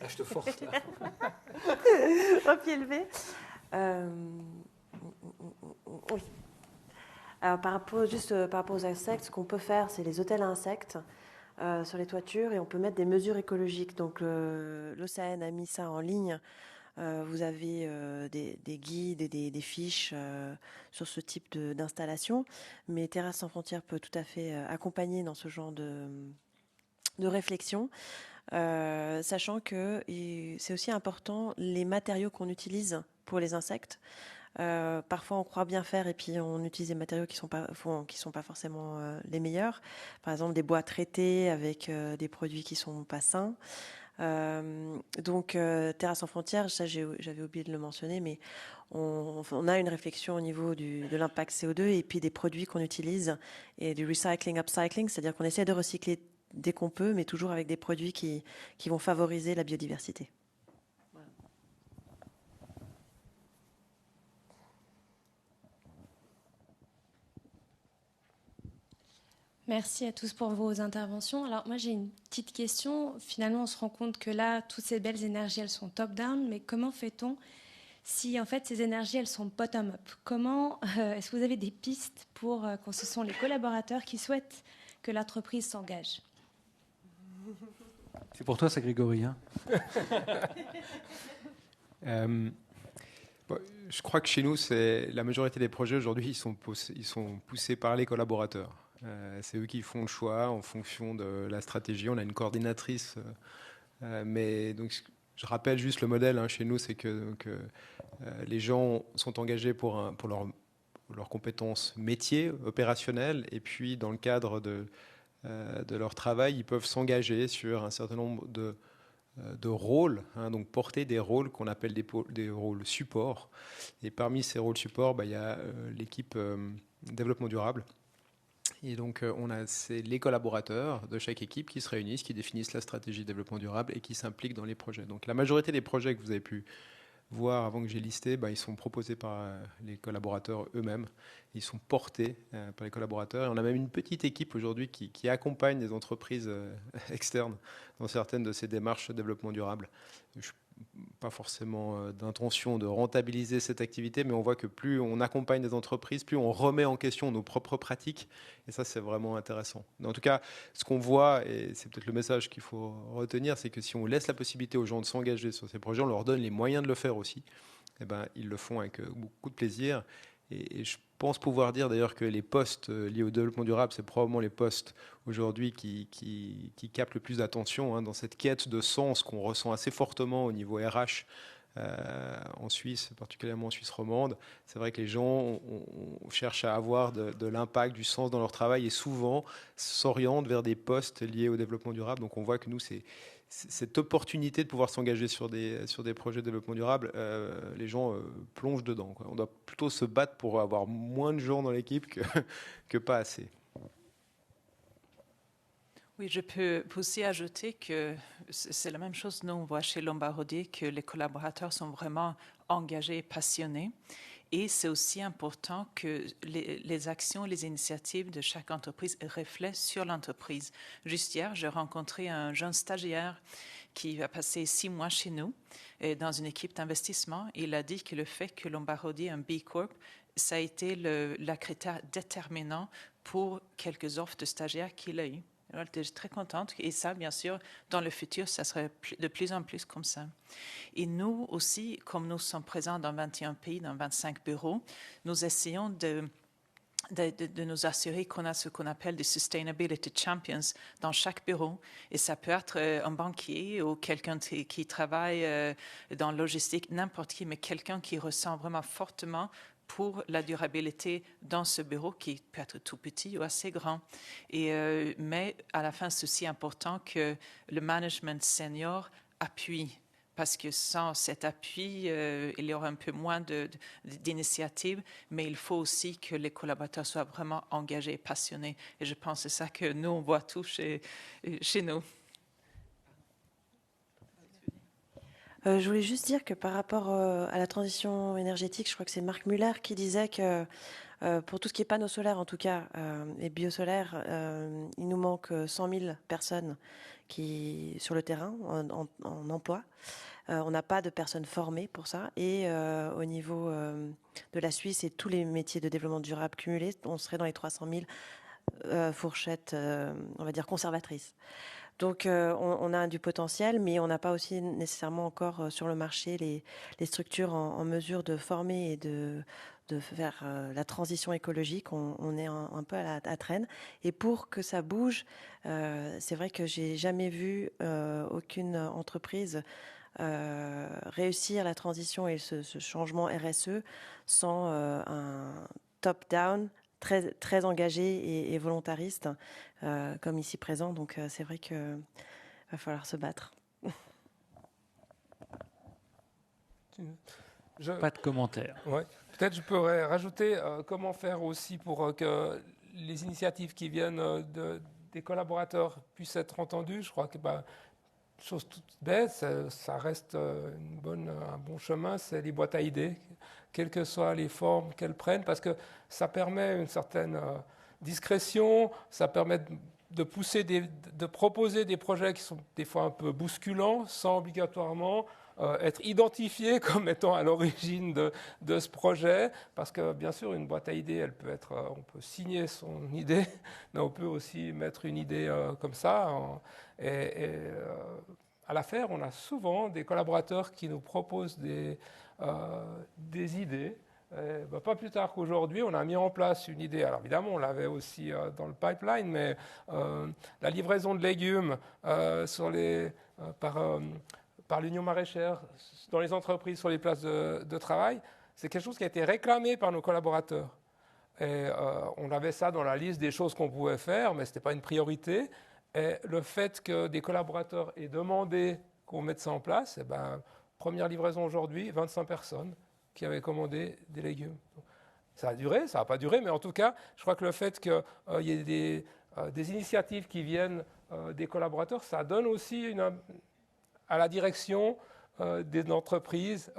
Je te force là. Au pied levé. Oui. Alors, par rapport aux insectes, ce qu'on peut faire, c'est les hôtels à insectes sur les toitures et on peut mettre des mesures écologiques. Donc, l'OCN a mis ça en ligne. Vous avez des guides et des fiches sur ce type d'installation. Mais Terrasses sans frontières peut tout à fait accompagner dans ce genre de réflexion. Sachant que c'est aussi important les matériaux qu'on utilise pour les insectes. Parfois, on croit bien faire et puis on utilise des matériaux qui sont pas forcément les meilleurs. Par exemple, des bois traités avec des produits qui sont pas sains. Donc, Terrasses sans frontières, ça j'avais oublié de le mentionner, mais on a une réflexion au niveau de l'impact CO2 et puis des produits qu'on utilise et du recycling, upcycling, c'est-à-dire qu'on essaie de recycler dès qu'on peut, mais toujours avec des produits qui vont favoriser la biodiversité. Voilà. Merci à tous pour vos interventions. Alors moi j'ai une petite question. Finalement on se rend compte que là, toutes ces belles énergies, elles sont top-down, mais comment fait-on si en fait ces énergies, elles sont bottom-up? Comment est-ce que vous avez des pistes pour quand ce sont les collaborateurs qui souhaitent que l'entreprise s'engage? C'est pour toi ça, Grégory, hein? Je crois que chez nous, la majorité des projets aujourd'hui, ils sont poussés par les collaborateurs. C'est eux qui font le choix en fonction de la stratégie. On a une coordinatrice, mais donc je rappelle juste le modèle chez nous, c'est que les gens sont engagés pour leurs compétences métiers opérationnelles, et puis dans le cadre de leur travail, ils peuvent s'engager sur un certain nombre de rôles, donc porter des rôles qu'on appelle des rôles support. Et parmi ces rôles support, il y a l'équipe développement durable. Et donc, c'est les collaborateurs de chaque équipe qui se réunissent, qui définissent la stratégie de développement durable et qui s'impliquent dans les projets. Donc, la majorité des projets que vous avez pu voir avant que j'ai listé, ils sont proposés par les collaborateurs eux-mêmes. Ils sont portés par les collaborateurs. Et on a même une petite équipe aujourd'hui qui accompagne les entreprises externes dans certaines de ces démarches de développement durable. Je pas forcément d'intention de rentabiliser cette activité, mais on voit que plus on accompagne des entreprises, plus on remet en question nos propres pratiques, et ça c'est vraiment intéressant. Mais en tout cas, ce qu'on voit, et c'est peut-être le message qu'il faut retenir, c'est que si on laisse la possibilité aux gens de s'engager sur ces projets, on leur donne les moyens de le faire aussi, et ils le font avec beaucoup de plaisir. Et je pense pouvoir dire d'ailleurs que les postes liés au développement durable, c'est probablement les postes aujourd'hui qui captent le plus d'attention dans cette quête de sens qu'on ressent assez fortement au niveau RH en Suisse, particulièrement en Suisse romande. C'est vrai que les gens on cherche à avoir de l'impact, du sens dans leur travail et souvent s'orientent vers des postes liés au développement durable. Donc on voit que nous, c'est cette opportunité de pouvoir s'engager sur des projets de développement durable, les gens plongent dedans, quoi. On doit plutôt se battre pour avoir moins de gens dans l'équipe que pas assez. Oui, je peux aussi ajouter que c'est la même chose. Nous, on voit chez Lombardier que les collaborateurs sont vraiment engagés et passionnés. Et c'est aussi important que les actions, les initiatives de chaque entreprise reflètent sur l'entreprise. Juste hier, j'ai rencontré un jeune stagiaire qui a passé 6 mois chez nous dans une équipe d'investissement. Il a dit que le fait que Lombardier ait un B Corp, ça a été le critère déterminant pour quelques offres de stagiaires qu'il a eues. Alors, j'étais très contente. Et ça, bien sûr, dans le futur, ça serait de plus en plus comme ça. Et nous aussi, comme nous sommes présents dans 21 pays, dans 25 bureaux, nous essayons de nous assurer qu'on a ce qu'on appelle des Sustainability Champions dans chaque bureau. Et ça peut être un banquier ou quelqu'un qui travaille dans la logistique, n'importe qui, mais quelqu'un qui ressent vraiment fortement pour la durabilité dans ce bureau qui peut être tout petit ou assez grand. Mais à la fin, c'est aussi important que le management senior appuie. Parce que sans cet appui, il y aura un peu moins d'initiatives, mais il faut aussi que les collaborateurs soient vraiment engagés et passionnés. Et je pense que c'est ça que nous, on voit tout chez nous. Je voulais juste dire que par rapport à la transition énergétique, je crois que c'est Marc Muller qui disait que pour tout ce qui est panneaux solaires en tout cas et biosolaires, il nous manque 100 000 personnes sur le terrain en emploi. On n'a pas de personnes formées pour ça. Et au niveau de la Suisse et tous les métiers de développement durable cumulés, on serait dans les 300 000 fourchettes, on va dire, conservatrices. Donc on a du potentiel, mais on n'a pas aussi nécessairement encore sur le marché les structures en mesure de former et de faire la transition écologique. On est un peu à la traîne. Et pour que ça bouge, c'est vrai que j'ai jamais vu aucune entreprise réussir la transition et ce changement RSE sans un top-down très, très engagé et volontariste, comme ici présent. Donc c'est vrai qu'il va falloir se battre. Pas de commentaire. Ouais. Peut-être je pourrais rajouter comment faire aussi pour que les initiatives qui viennent des collaborateurs puissent être entendues. Je crois que chose toute bête, ça reste un bon chemin, c'est les boîtes à idées, quelles que soient les formes qu'elles prennent, parce que ça permet une certaine discrétion, ça permet de proposer des projets qui sont des fois un peu bousculants, sans obligatoirement être identifié comme étant à l'origine de ce projet, parce que bien sûr une boîte à idées, on peut signer son idée, mais on peut aussi mettre une idée comme ça. À l'affaire, on a souvent des collaborateurs qui nous proposent des idées. Pas plus tard qu'aujourd'hui, on a mis en place une idée. Alors évidemment, on l'avait aussi dans le pipeline, mais la livraison de légumes par l'Union maraîchère dans les entreprises, sur les places de travail, c'est quelque chose qui a été réclamé par nos collaborateurs. Et on avait ça dans la liste des choses qu'on pouvait faire, mais ce n'était pas une priorité. Et le fait que des collaborateurs aient demandé qu'on mette ça en place, première livraison aujourd'hui, 25 personnes qui avaient commandé des légumes. Ça a duré, ça n'a pas duré, mais en tout cas, je crois que le fait qu'il y ait des initiatives qui viennent des collaborateurs, ça donne aussi à la direction des entreprises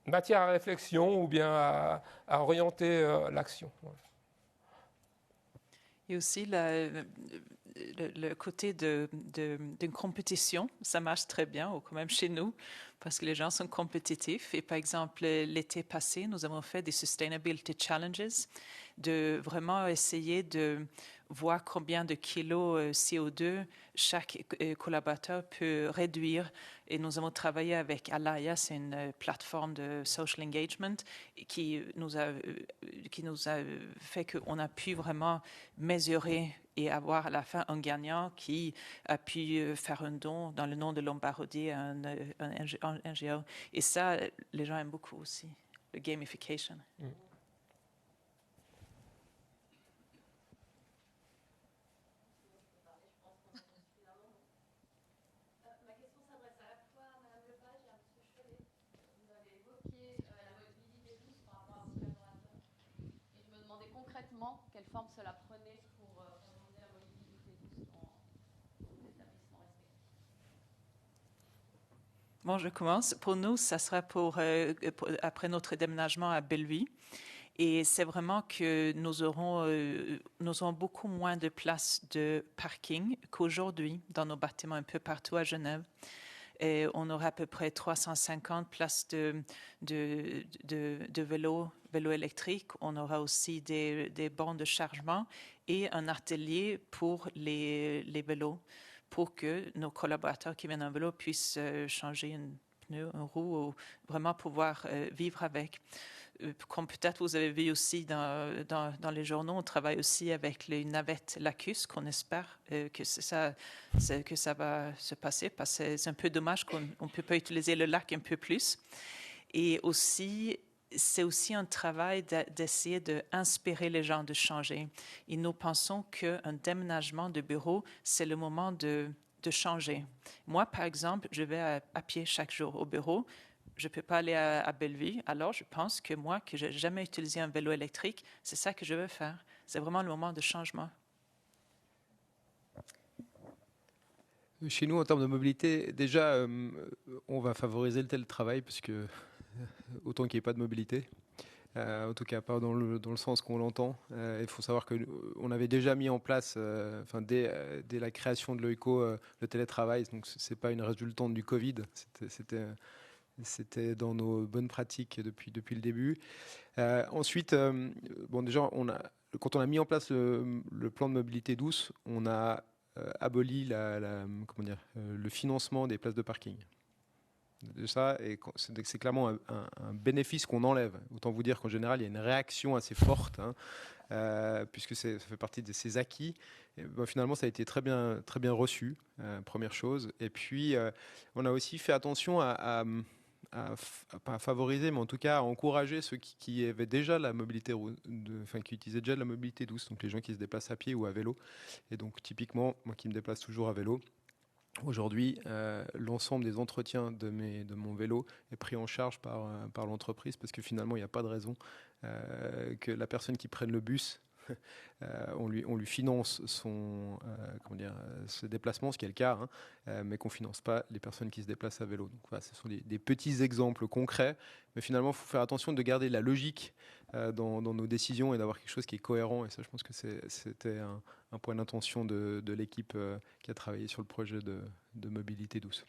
matière à réflexion ou bien à orienter l'action. Et aussi le côté d'une compétition, ça marche très bien, ou quand même chez nous, parce que les gens sont compétitifs. Et par exemple, l'été passé, nous avons fait des Sustainability Challenges, de vraiment essayer de voir combien de kilos CO2 chaque collaborateur peut réduire. Et nous avons travaillé avec Alaya, c'est une plateforme de social engagement qui nous a fait qu'on a pu vraiment mesurer et avoir à la fin un gagnant qui a pu faire un don dans le nom de Lombardier à un NGO. Et ça, les gens aiment beaucoup aussi, le gamification. Mm. Quelle forme cela prenait pour favoriser la mobilité douce dans les établissements respectifs? Bon, je commence. Pour nous, ça sera après notre déménagement à Bellevue. Et c'est vraiment que nous aurons beaucoup moins de places de parking qu'aujourd'hui dans nos bâtiments un peu partout à Genève. Et on aura à peu près 350 places de vélos électriques. On aura aussi des bancs de chargement et un atelier pour les vélos, pour que nos collaborateurs qui viennent en vélo puissent changer un pneu, une roue, ou vraiment pouvoir vivre avec. Comme peut-être vous avez vu aussi dans les journaux, on travaille aussi avec les navettes Lacus, qu'on espère que ça va se passer, parce que c'est un peu dommage qu'on ne peut pas utiliser le lac un peu plus. Et aussi, c'est aussi un travail d'essayer d'inspirer les gens de changer. Et nous pensons qu'un déménagement de bureau, c'est le moment de changer. Moi, par exemple, je vais à pied chaque jour au bureau. Je ne peux pas aller à Bellevue, alors je pense que moi, que je n'ai jamais utilisé un vélo électrique, c'est ça que je veux faire. C'est vraiment le moment de changement. Chez nous, en termes de mobilité, déjà, on va favoriser le télétravail, parce que autant qu'il n'y ait pas de mobilité. En tout cas, pas dans le sens qu'on l'entend. Il faut savoir qu'on avait déjà mis en place, dès la création de l'OICO, le télétravail. Donc, ce n'est pas une résultante du Covid. C'était dans nos bonnes pratiques depuis le début. Ensuite, déjà, quand on a mis en place le plan de mobilité douce, on a aboli le financement des places de parking. De ça, et c'est clairement un bénéfice qu'on enlève. Autant vous dire qu'en général, il y a une réaction assez forte, puisque ça fait partie de ces acquis. Et, finalement, ça a été très bien reçu, première chose. Et puis, on a aussi fait attention pas à favoriser, mais en tout cas à encourager ceux qui avaient déjà la mobilité, qui utilisaient déjà la mobilité douce, donc les gens qui se déplacent à pied ou à vélo. Et donc, typiquement, moi qui me déplace toujours à vélo, aujourd'hui, l'ensemble des entretiens de mon vélo est pris en charge par l'entreprise, parce que finalement, il n'y a pas de raison que la personne qui prenne le bus, on lui finance ce déplacement, ce qui est le cas, mais qu'on ne finance pas les personnes qui se déplacent à vélo. Donc, voilà, ce sont des petits exemples concrets, mais finalement, il faut faire attention de garder la logique dans nos décisions et d'avoir quelque chose qui est cohérent. Et ça, je pense que c'était un point d'intention de l'équipe qui a travaillé sur le projet de mobilité douce.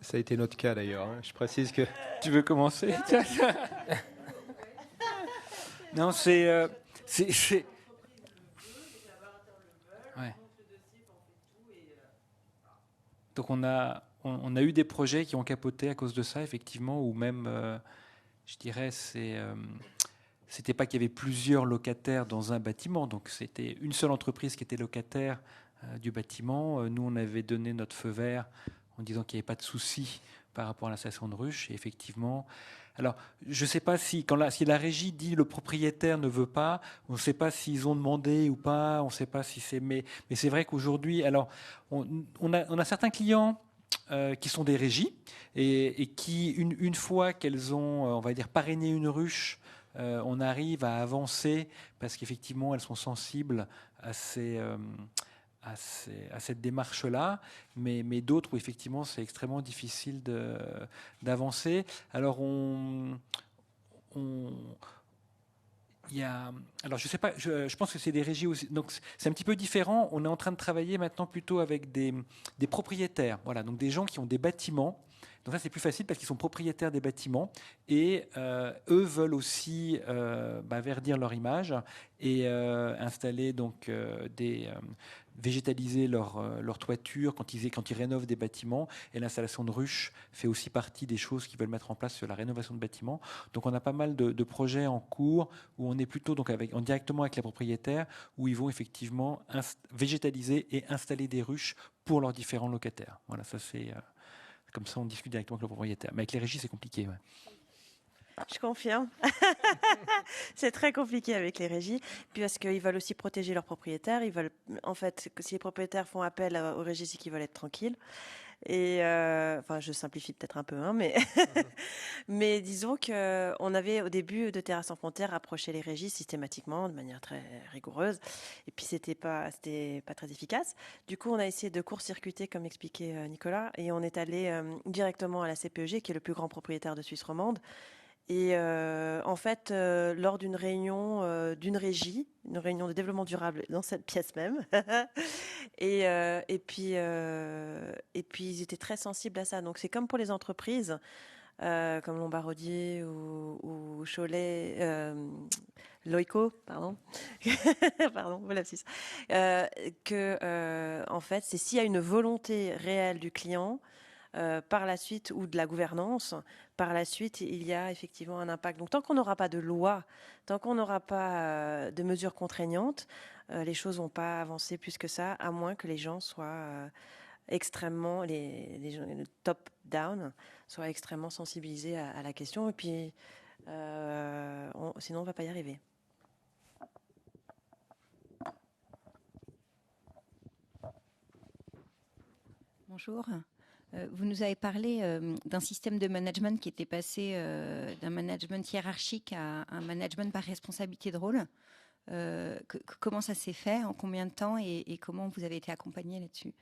Ça a été notre cas d'ailleurs. Je précise que... Tu veux commencer? Non, c'est... Ouais. Donc on a eu des projets qui ont capoté à cause de ça, effectivement, ou même, je dirais, c'était pas qu'il y avait plusieurs locataires dans un bâtiment, donc c'était une seule entreprise qui était locataire du bâtiment. Nous, on avait donné notre feu vert en disant qu'il n'y avait pas de souci par rapport à l'installation de ruches. Et effectivement, alors je ne sais pas si la régie dit le propriétaire ne veut pas, on ne sait pas s'ils ont demandé ou pas, on ne sait pas si c'est, mais c'est vrai qu'aujourd'hui, alors on a certains clients qui sont des régies et qui une fois qu'elles ont, on va dire, parrainé une ruche, on arrive à avancer parce qu'effectivement elles sont sensibles à cette démarche-là, mais d'autres où effectivement c'est extrêmement difficile d'avancer. Alors alors je sais pas, je pense que c'est des régies aussi, donc c'est un petit peu différent. On est en train de travailler maintenant plutôt avec des propriétaires, voilà, donc des gens qui ont des bâtiments. Donc ça c'est plus facile parce qu'ils sont propriétaires des bâtiments et eux veulent aussi verdir leur image et installer donc végétaliser leur toiture quand ils rénovent des bâtiments, et l'installation de ruches fait aussi partie des choses qu'ils veulent mettre en place sur la rénovation de bâtiments. Donc on a pas mal de projets en cours où on est plutôt donc directement avec les propriétaires, où ils vont effectivement végétaliser et installer des ruches pour leurs différents locataires. Voilà, ça c'est comme ça on discute directement avec le propriétaire. Mais avec les régies c'est compliqué. Ouais. Je confirme. C'est très compliqué avec les régies, puis parce qu'ils veulent aussi protéger leurs propriétaires. Ils veulent, en fait, que si les propriétaires font appel aux régies, c'est qu'ils veulent être tranquilles. Et je simplifie peut-être un peu, mais disons que on avait au début de Terrasses sans frontières approché les régies systématiquement de manière très rigoureuse, et puis c'était pas très efficace. Du coup, on a essayé de court-circuiter, comme l'expliquait Nicolas, et on est allé directement à la CPEG, qui est le plus grand propriétaire de Suisse romande. Et en fait, lors d'une réunion d'une régie, une réunion de développement durable dans cette pièce même, et puis ils étaient très sensibles à ça. Donc c'est comme pour les entreprises, comme Lombardier ou Cholet, Loico, pardon, voilà, en fait, c'est s'il y a une volonté réelle du client. par la suite, ou de la gouvernance, par la suite, il y a effectivement un impact. Donc tant qu'on n'aura pas de loi, tant qu'on n'aura pas de mesures contraignantes, les choses ne vont pas avancer plus que ça, à moins que les gens soient extrêmement, les top-down, soient extrêmement sensibilisés à la question. Et puis, sinon, on ne va pas y arriver. Bonjour. Vous nous avez parlé d'un système de management qui était passé d'un management hiérarchique à un management par responsabilité de rôle. Comment ça s'est fait, en combien de temps et comment vous avez été accompagné là-dessus?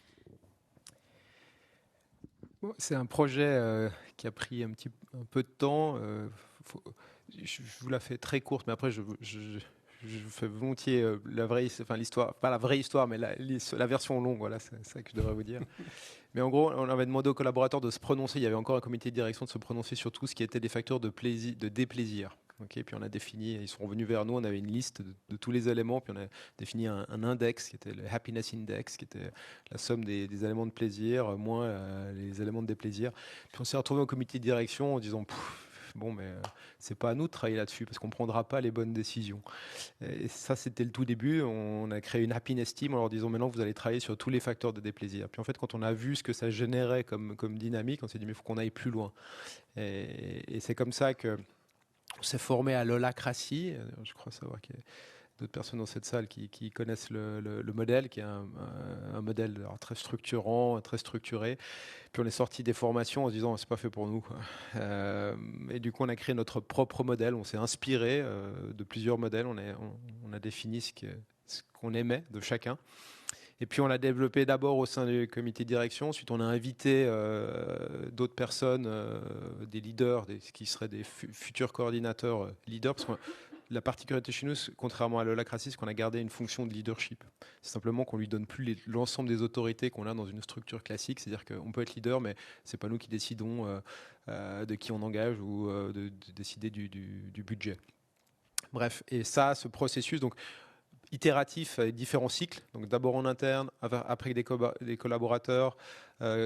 C'est un projet qui a pris un peu de temps. Je vous la fais très courte, mais après je fais volontiers la vraie, enfin l'histoire, pas la vraie histoire, mais la version longue. Voilà, c'est ça que je devrais vous dire. Mais en gros, on avait demandé aux collaborateurs de se prononcer. Il y avait encore un comité de direction de se prononcer sur tout ce qui était des facteurs de plaisir, de déplaisir. Okay, puis on a défini, ils sont revenus vers nous, on avait une liste de tous les éléments, puis on a défini un index qui était le happiness index, qui était la somme des éléments de plaisir moins les éléments de déplaisir. Puis on s'est retrouvé au comité de direction en disant bon, mais c'est pas à nous de travailler là-dessus parce qu'on prendra pas les bonnes décisions. Et ça, c'était le tout début. On a créé une happiness team en leur disant maintenant vous allez travailler sur tous les facteurs de déplaisir. Puis en fait, quand on a vu ce que ça générait comme dynamique, on s'est dit mais il faut qu'on aille plus loin. Et c'est comme ça que on s'est formé à l'holacratie. Je crois savoir qu'il y a d'autres personnes dans cette salle qui connaissent le modèle, qui est un modèle très structurant, très structuré. Puis on est sorti des formations en se disant c'est pas fait pour nous, quoi. Et du coup on a créé notre propre modèle. On s'est inspiré de plusieurs modèles. On a défini ce qu'on aimait de chacun. Et puis on l'a développé d'abord au sein du comité de direction. Ensuite, on a invité d'autres personnes, des leaders, qui seraient des futurs coordinateurs leaders. Parce que la particularité chez nous, contrairement à l'holacratie, c'est qu'on a gardé une fonction de leadership. C'est simplement qu'on lui donne plus l'ensemble des autorités qu'on a dans une structure classique. C'est-à-dire qu'on peut être leader, mais c'est pas nous qui décidons de qui on engage ou de décider du budget. Bref, et ça, ce processus, donc itératif avec différents cycles, donc d'abord en interne, après des collaborateurs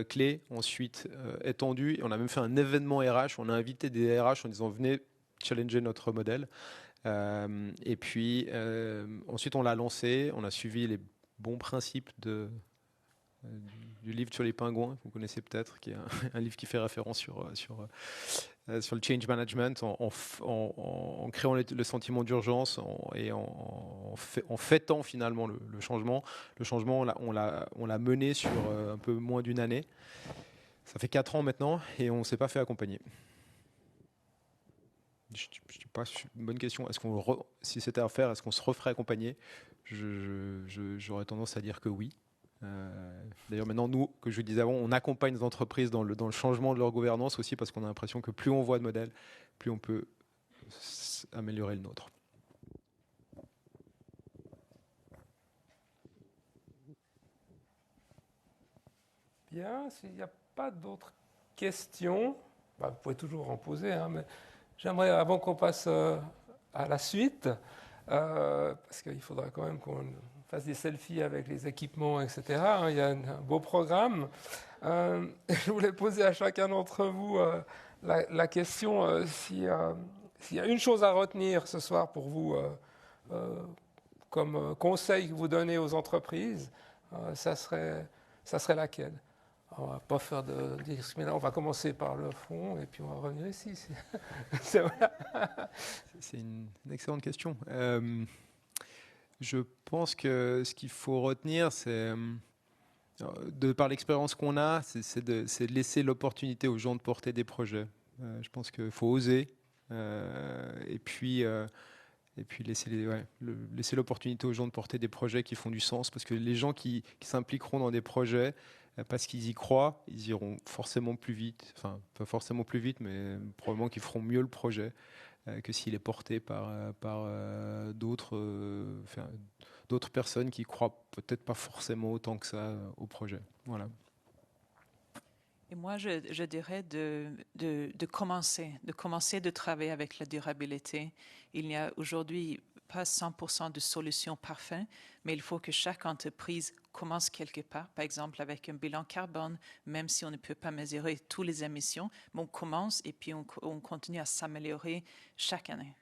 clés, ensuite étendu. On a même fait un événement RH, on a invité des RH en disant venez challenger notre modèle. Et puis ensuite on l'a lancé, on a suivi les bons principes du livre sur les pingouins, vous connaissez peut-être, qui est un livre qui fait référence sur le change management, en créant le sentiment d'urgence et en fêtant finalement le changement. Le changement, on l'a mené sur un peu moins d'une année. Ça fait 4 ans maintenant et on ne s'est pas fait accompagner. Je sais pas, une bonne question. Si c'était à faire, est-ce qu'on se referait accompagner? J'aurais tendance à dire que oui. D'ailleurs maintenant nous, que je disais avant, on accompagne les entreprises dans le changement de leur gouvernance aussi parce qu'on a l'impression que plus on voit de modèles, plus on peut améliorer le nôtre. Bien, s'il n'y a pas d'autres questions, vous pouvez toujours en poser, hein, mais j'aimerais, avant qu'on passe à la suite, parce qu'il faudra quand même qu'on fasse des selfies avec les équipements, etc. Il y a un beau programme. Je voulais poser à chacun d'entre vous la question s'il y a une chose à retenir ce soir pour vous comme conseil que vous donnez aux entreprises, ça serait laquelle? On ne va pas faire de discrimination. On va commencer par le fond et puis on va revenir ici. C'est une excellente question. Je pense que ce qu'il faut retenir, c'est, par l'expérience qu'on a, c'est de laisser l'opportunité aux gens de porter des projets. Je pense qu'il faut oser et puis laisser l'opportunité aux gens de porter des projets qui font du sens, parce que les gens qui s'impliqueront dans des projets parce qu'ils y croient, ils iront forcément plus vite, enfin pas forcément plus vite, mais probablement qu'ils feront mieux le projet que s'il est porté par d'autres personnes qui croient peut-être pas forcément autant que ça au projet. Voilà. Et moi, je dirais de commencer de travailler avec la durabilité. Il n'y a aujourd'hui pas 100% de solutions parfaites, mais il faut que chaque entreprise commence quelque part, par exemple avec un bilan carbone, même si on ne peut pas mesurer toutes les émissions, mais on commence et puis on continue à s'améliorer chaque année.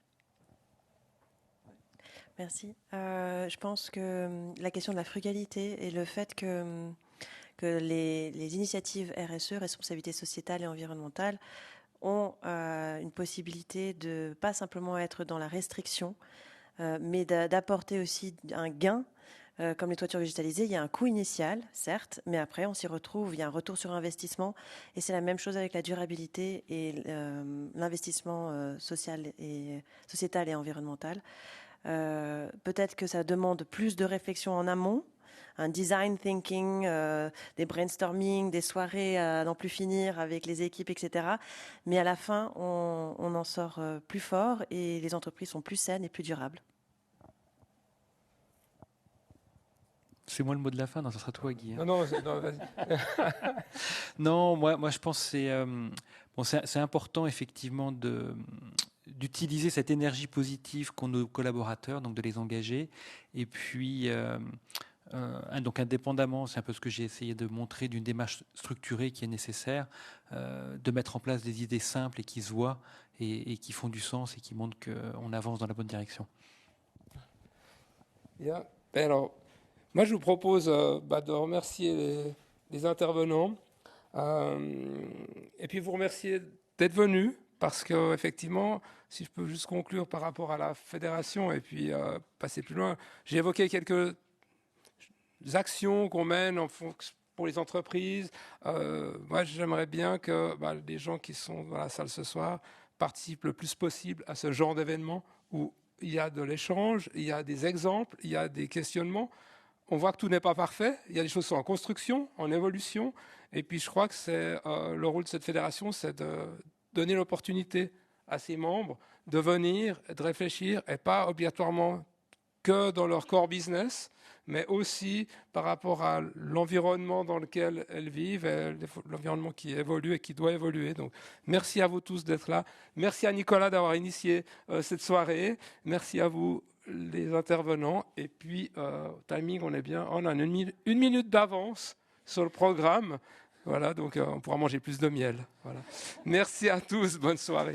Merci. Je pense que la question de la frugalité et le fait que les initiatives RSE, responsabilité sociétale et environnementale, ont une possibilité de pas simplement être dans la restriction, mais d'apporter aussi un gain. Comme les toitures végétalisées, il y a un coût initial, certes, mais après on s'y retrouve, il y a un retour sur investissement, et c'est la même chose avec la durabilité et l'investissement sociétal et environnemental. Peut-être que ça demande plus de réflexion en amont, un design thinking, des brainstorming, des soirées à n'en plus finir avec les équipes, etc. Mais à la fin, on en sort plus fort et les entreprises sont plus saines et plus durables. C'est moi le mot de la fin, non, ça sera toi, Guy. Hein. Non, vas-y. Non, moi je pense que c'est important effectivement d'utiliser cette énergie positive qu'ont nos collaborateurs, donc de les engager. Et puis, donc indépendamment, c'est un peu ce que j'ai essayé de montrer d'une démarche structurée qui est nécessaire, de mettre en place des idées simples et qui se voient et qui font du sens et qui montrent qu'on avance dans la bonne direction. Bien. Alors, moi, je vous propose de remercier les intervenants et puis vous remercier d'être venus parce qu'effectivement, si je peux juste conclure par rapport à la fédération et puis passer plus loin, j'ai évoqué quelques actions qu'on mène pour les entreprises. Moi, j'aimerais bien que les gens qui sont dans la salle ce soir participent le plus possible à ce genre d'événement où il y a de l'échange, il y a des exemples, il y a des questionnements. On voit que tout n'est pas parfait. Il y a des choses qui sont en construction, en évolution. Et puis, je crois que c'est le rôle de cette fédération, c'est de donner l'opportunité à ses membres de venir, de réfléchir, et pas obligatoirement que dans leur core business, mais aussi par rapport à l'environnement dans lequel elles vivent, et l'environnement qui évolue et qui doit évoluer. Donc, merci à vous tous d'être là. Merci à Nicolas d'avoir initié cette soirée. Merci à vous, les intervenants. Et puis, timing, on est bien. On a une minute d'avance sur le programme. Voilà, donc on pourra manger plus de miel. Voilà. Merci à tous. Bonne soirée.